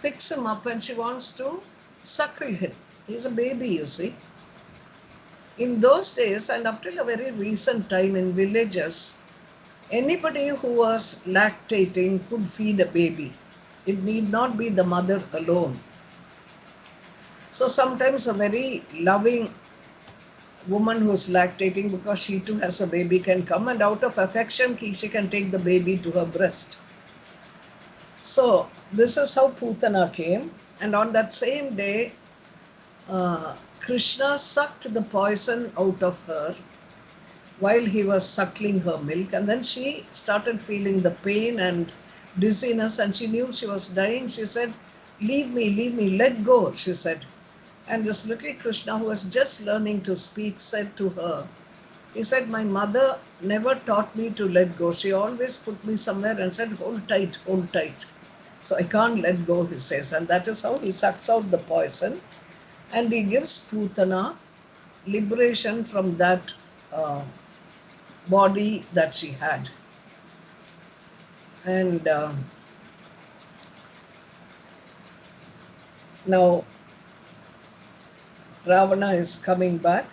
picks him up, and she wants to suckle him. He's a baby, you see. In those days, and up till a very recent time in villages, anybody who was lactating could feed a baby. It need not be the mother alone. So sometimes a very loving woman who's lactating, because she too has a baby, can come, and out of affection she can take the baby to her breast. So this is how Putana came, and on that same day, Krishna sucked the poison out of her, while he was suckling her milk. And then she started feeling the pain and dizziness, and she knew she was dying. She said, leave me, let go, she said. And this little Krishna, who was just learning to speak, said to her, he said, my mother never taught me to let go. She always put me somewhere and said, hold tight, hold tight. So I can't let go, he says. And that is how he sucks out the poison, and he gives Putana liberation from that uh, body that she had. And now Ravana is coming back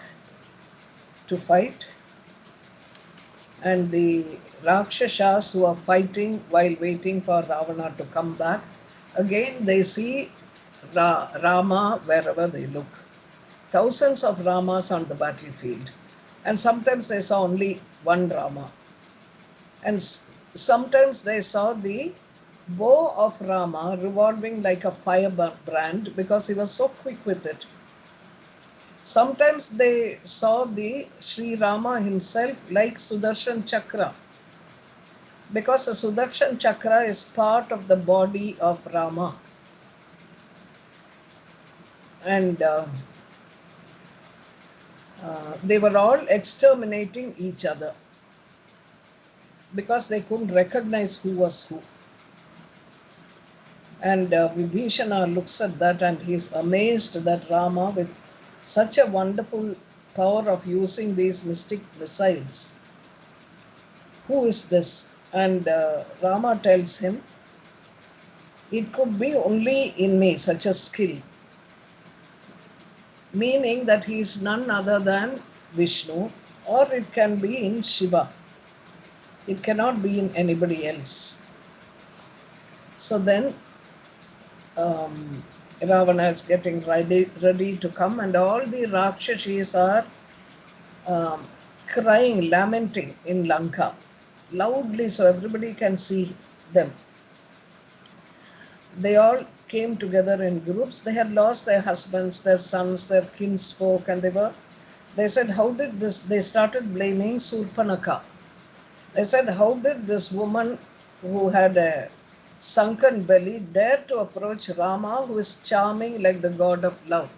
to fight, and the Rakshasas who are fighting while waiting for Ravana to come back, again they see Rama wherever they look. Thousands of Ramas on the battlefield, and sometimes they saw only one Rama, and sometimes they saw the bow of Rama revolving like a firebrand because he was so quick with it. Sometimes they saw the Sri Rama himself like Sudarshan Chakra, because the Sudarshan Chakra is part of the body of Rama. And they were all exterminating each other because they couldn't recognize who was who. And Vibhishana looks at that and he's amazed that Rama, with such a wonderful power of using these mystic missiles, who is this? And Rama tells him, it could be only in me, such a skill. Meaning that he is none other than Vishnu, or it can be in Shiva. It cannot be in anybody else. So then Ravana is getting ready to come, and all the Rakshashis are um, crying, lamenting in Lanka loudly so everybody can see them. They all came together in groups. They had lost their husbands, their sons, their kinsfolk, and they said, how did this? They started blaming Surpanaka. They said, how did this woman who had a sunken belly dare to approach Rama, who is charming like the god of love?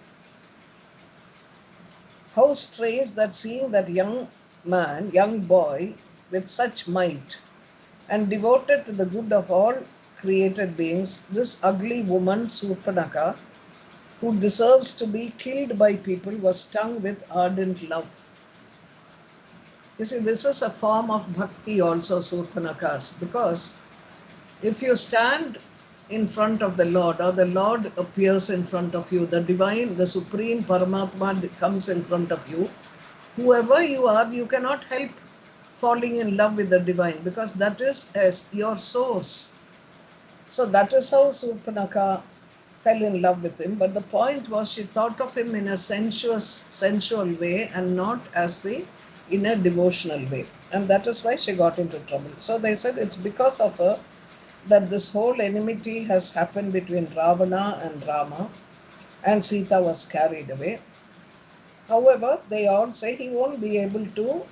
How strange that seeing that young man, young boy, with such might and devoted to the good of all created beings, this ugly woman, Surpanaka, who deserves to be killed by people, was stung with ardent love. You see, this is a form of bhakti also, Surpanaka's, because if you stand in front of the Lord, or the Lord appears in front of you, the divine, the supreme Paramatma comes in front of you, whoever you are, you cannot help falling in love with the divine, because that is as your source. So that is how Surpanaka fell in love with him. But the point was, she thought of him in a sensual way and not as the in a devotional way. And that is why she got into trouble. So they said it's because of her that this whole enmity has happened between Ravana and Rama, and Sita was carried away. However, they all say he won't be able to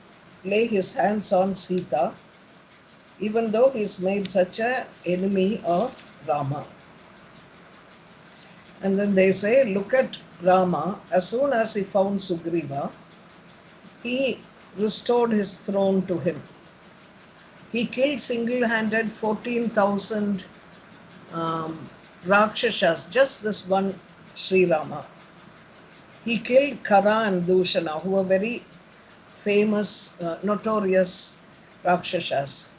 lay his hands on Sita, even though he's made such an enemy of Rama. And then they say, look at Rama, as soon as he found Sugriva, he restored his throne to him. He killed single-handed 14,000 Rakshasas, just this one Sri Rama. He killed Kara and Dushana, who were very famous, notorious Rakshasas.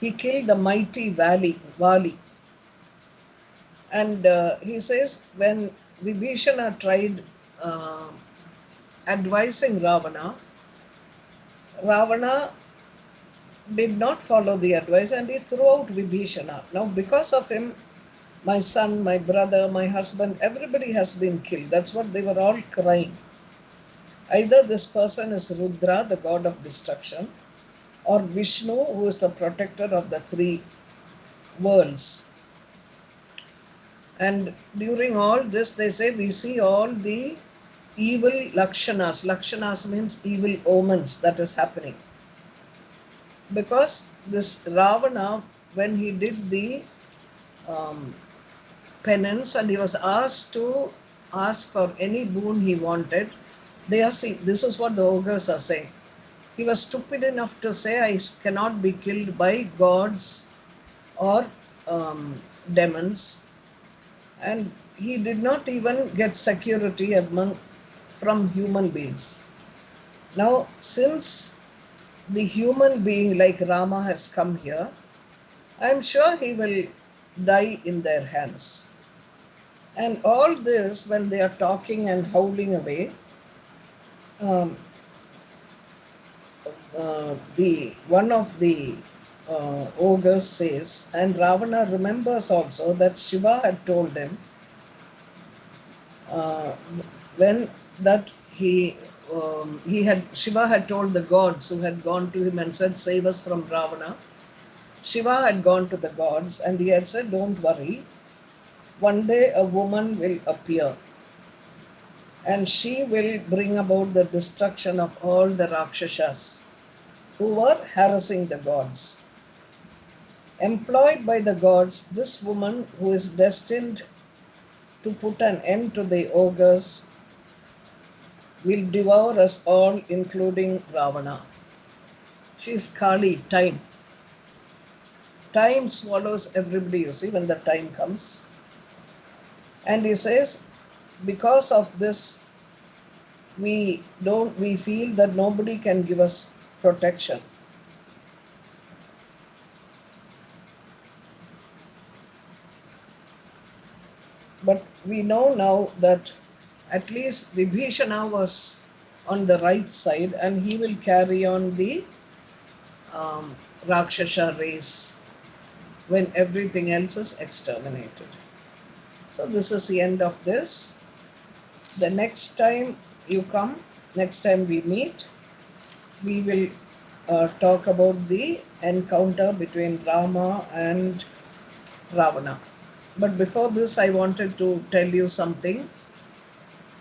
He killed the mighty Vali. And he says, when Vibhishana tried uh, advising Ravana did not follow the advice and he threw out Vibhishana. Now, because of him, my son, my brother, my husband, everybody has been killed. That's what they were all crying. Either this person is Rudra, the god of destruction, or Vishnu, who is the protector of the three worlds. And during all this, they say, we see all the evil lakshanas. Lakshanas means evil omens that is happening. Because this Ravana, when he did the um, penance and he was asked to ask for any boon he wanted, they are saying, this is what the ogres are saying. He was stupid enough to say, I cannot be killed by gods or demons. And he did not even get security from human beings. Now, since the human being like Rama has come here, I'm sure he will die in their hands. And all this, when they are talking and howling away, um, the one of the ogres says, and Ravana remembers also that Shiva had told him uh, when that he had Shiva had told the gods who had gone to him and said, "Save us from Ravana." Shiva had gone to the gods and he had said, "Don't worry. One day a woman will appear and she will bring about the destruction of all the Rakshasas who were harassing the gods. Employed by the gods, this woman who is destined to put an end to the ogres will devour us all, including Ravana. She is Kali, time. Time swallows everybody, you see, when the time comes. And he says, because of this, we feel that nobody can give us protection. But we know now that at least Vibhishana was on the right side and he will carry on the um, Rakshasa race when everything else is exterminated. So this is the end of this. The next time you come, next time we meet, we will talk about the encounter between Rama and Ravana. But before this, I wanted to tell you something.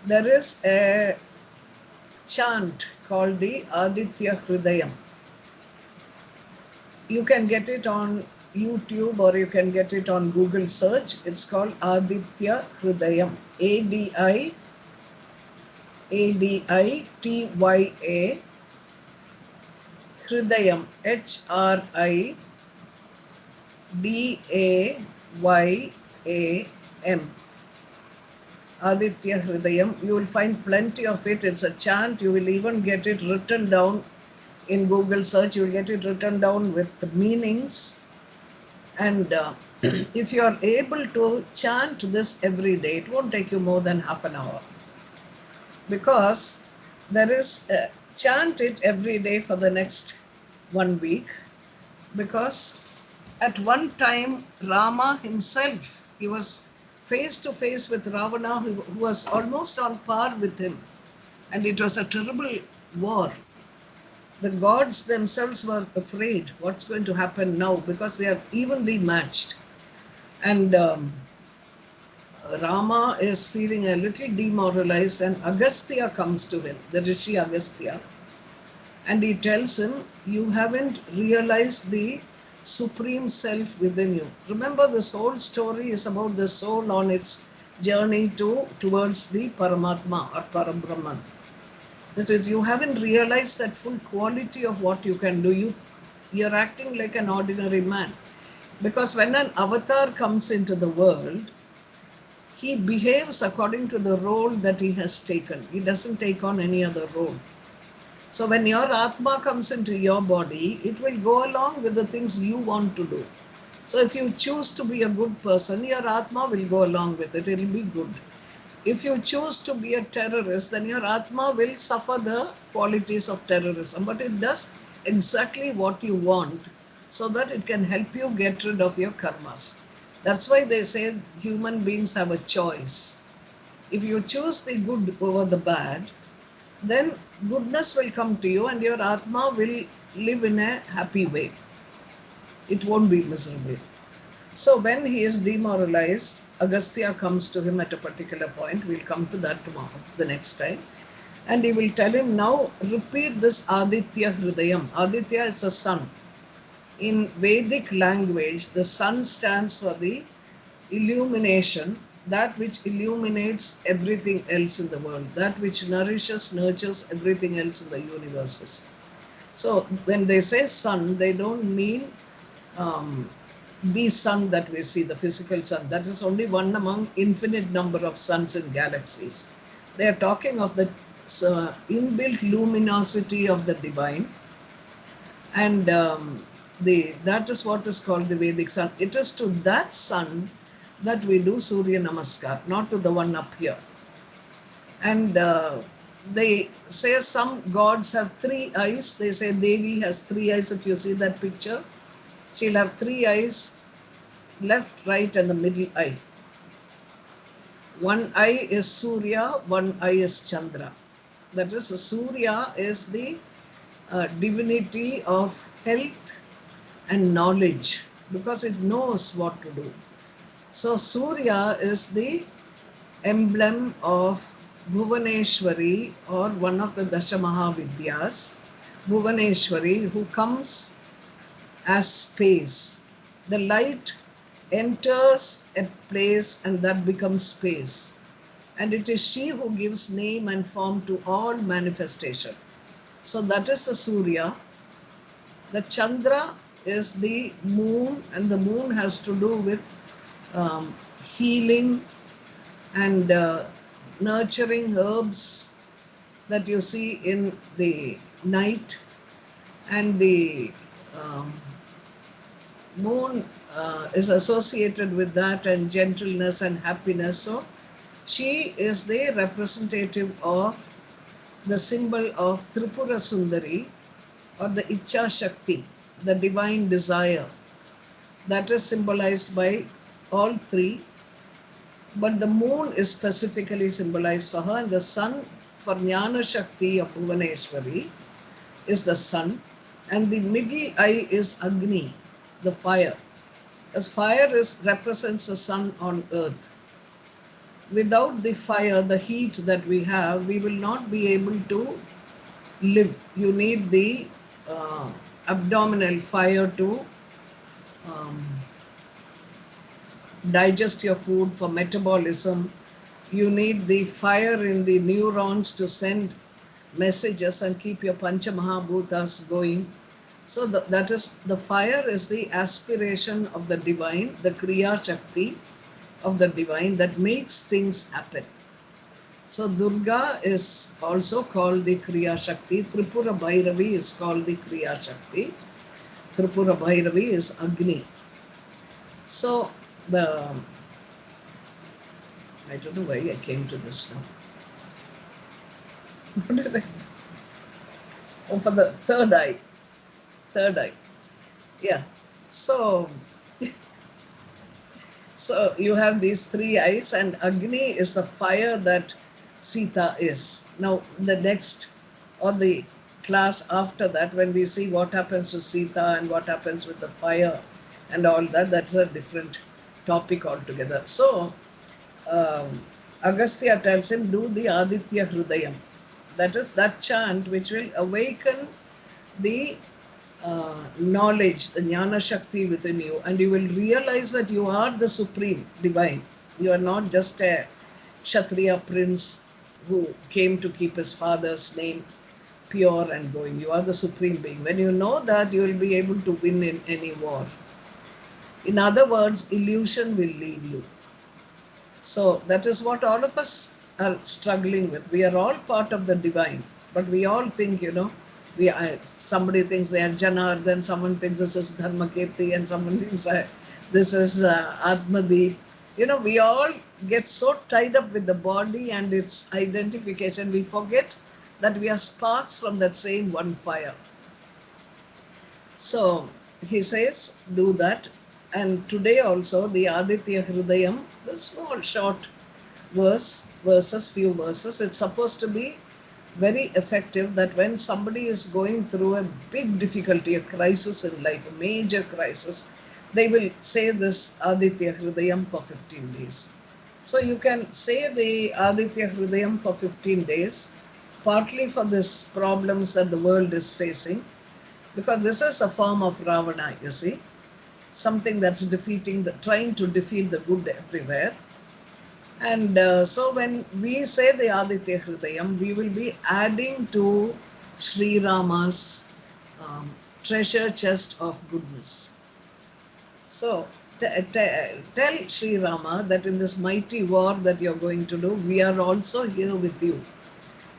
There is a chant called the Aditya Hridayam. You can get it on YouTube or you can get it on Google search. It's called Aditya Hridayam. Aditya Hridayam. Hridayam. Aditya Hridayam. You will find plenty of it. It's a chant. You will even get it written down in Google search. You will get it written down with the meanings. And if you are able to chant this every day, it won't take you more than half an hour. Because there is, chant it every day for the next 1 week. Because at one time, Rama himself, he was face to face with Ravana, who was almost on par with him. And it was a terrible war. The gods themselves were afraid what's going to happen now because they are evenly matched. And Rama is feeling a little demoralized, and Agastya comes to him, the Rishi Agastya, and he tells him, you haven't realized the supreme self within you. Remember, this whole story is about the soul on its journey towards the Paramatma or Parabrahman. That is, you haven't realized that full quality of what you can do. You're acting like an ordinary man. Because when an avatar comes into the world, he behaves according to the role that he has taken. He doesn't take on any other role. So when your Atma comes into your body, it will go along with the things you want to do. So if you choose to be a good person, your Atma will go along with it. It will be good. If you choose to be a terrorist, then your Atma will suffer the qualities of terrorism. But it does exactly what you want so that it can help you get rid of your karmas. That's why they say human beings have a choice. If you choose the good over the bad, then goodness will come to you and your Atma will live in a happy way. It won't be miserable. So when he is demoralized, Agastya comes to him at a particular point. We'll come to that tomorrow, the next time. And he will tell him, now repeat this Aditya Hridayam. Aditya is the sun. In Vedic language, the sun stands for the illumination, that which illuminates everything else in the world, that which nourishes, nurtures everything else in the universes. So when they say sun, they don't mean um, the sun that we see, the physical sun. That is only one among infinite number of suns in galaxies. They are talking of the inbuilt luminosity of the divine, and that is what is called the Vedic sun. It is to that sun that we do Surya Namaskar, not to the one up here. And they say some gods have three eyes. They say Devi has three eyes. If you see that picture, she'll have three eyes, left, right, and the middle eye. One eye is Surya, one eye is Chandra. That is, Surya is the divinity of health and knowledge, because it knows what to do. So Surya is the emblem of Bhuvaneshwari, or one of the Dasha Mahavidyas, Bhuvaneshwari, who comes as space. The light enters a place and that becomes space. And it is she who gives name and form to all manifestation. So that is the Surya. The Chandra is the moon, and the moon has to do with um, healing and nurturing herbs that you see in the night. And the um, moon is associated with that, and gentleness and happiness. So she is the representative of the symbol of Tripura Sundari, or the Icha Shakti, the divine desire. That is symbolized by all three. But the moon is specifically symbolized for her, and the sun for Jnana Shakti of Bhuvaneshwari is the sun, and the middle eye is Agni, the fire. As fire represents the sun on earth. Without the fire, the heat that we have, we will not be able to live. You need the uh, abdominal fire to um, digest your food, for metabolism. You need the fire in the neurons to send messages and keep your Pancha Mahabhutas going. So that is, the fire is the aspiration of the divine, the Kriya Shakti of the divine that makes things happen. So Durga is also called the Kriya Shakti. Tripura Bhairavi is called the Kriya Shakti. Tripura Bhairavi is Agni. So I don't know why I came to this now. What did I? Oh, for the third eye. Third eye. Yeah. So you have these three eyes, and Agni is the fire that Sita is. Now the next, or the class after that, when we see what happens to Sita and what happens with the fire and all that, that's a different topic altogether. So Agastya tells him, do the Aditya Hridayam. That is that chant which will awaken the knowledge, the Jnana Shakti within you, and you will realize that you are the supreme divine. You are not just a Kshatriya prince who came to keep his father's name pure and going. You are the supreme being. When you know that, you will be able to win in any war. In other words, illusion will leave you. So that is what all of us are struggling with. We are all part of the divine, but we all think, somebody thinks they are Janar, then someone thinks this is Dharmaketi, and someone thinks this is Atmadeep. We all get so tied up with the body and its identification, we forget that we are sparks from that same one fire. So he says, do that. And today also, the Aditya Hridayam, the small short few verses, it's supposed to be very effective, that when somebody is going through a big difficulty, a crisis in life, a major crisis, they will say this Aditya Hridayam for 15 days. So you can say the Aditya Hridayam for 15 days, partly for this problems that the world is facing, because this is a form of Ravana, you see, something that's trying to defeat the good everywhere. And so when we say the Aditya Hridayam, we will be adding to Sri Rama's um, treasure chest of goodness. So tell Sri Rama that in this mighty war that you're going to do, we are also here with you.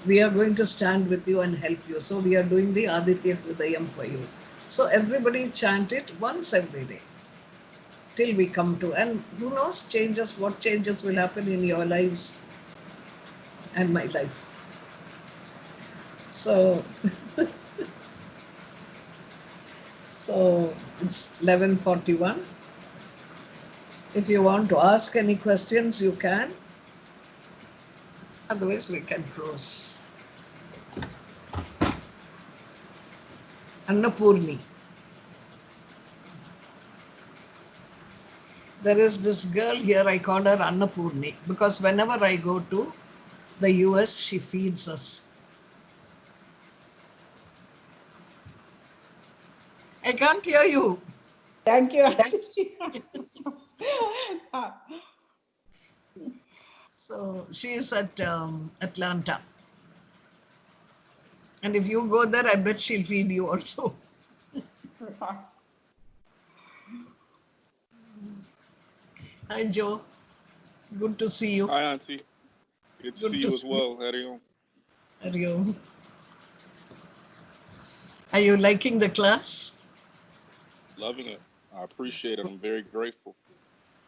We are going to stand with you and help you. So we are doing the Aditya Hridayam for you. So everybody chant it once every day till we come to, and who knows, what changes will happen in your lives and my life. So, so it's 11:41. If you want to ask any questions, you can. Otherwise, we can close. Annapurni. There is this girl here, I call her Annapurni because whenever I go to the US, she feeds us. I can't hear you. Thank you. So she is at Atlanta. And if you go there, I bet she'll feed you also. Hi, Joe. Good to see you. Hi, Auntie. Good to see you as well, Hariom. Hariom. Are you liking the class? Loving it. I appreciate it. I'm very grateful.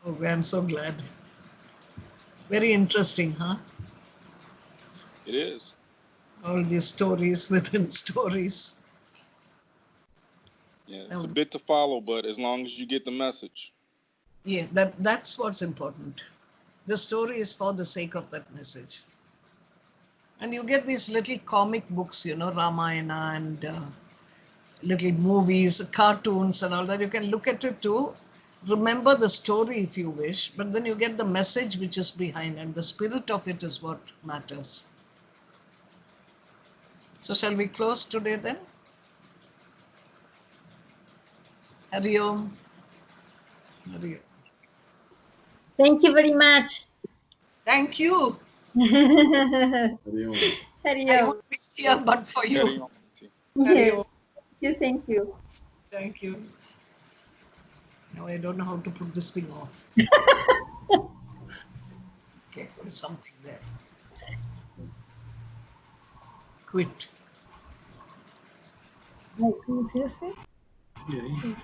Okay, I'm so glad. Very interesting, huh? It is. All these stories within stories. Yeah, it's a bit to follow, but as long as you get the message. Yeah, that's what's important. The story is for the sake of that message. And you get these little comic books, Ramayana and little movies, cartoons and all that. You can look at it too. Remember the story if you wish, but then you get the message which is behind, and the spirit of it is what matters. So shall we close today then? Hari Om. Hari Om. Thank you very much. Thank you. Hari I would be here but for you. Hariom, Auntie. Hari Om. Thank you. Thank you. Now I don't know how to put this thing off. Okay, there's something there. Quit. Ay, ¿cómo se hace? Sí, ahí. Sí.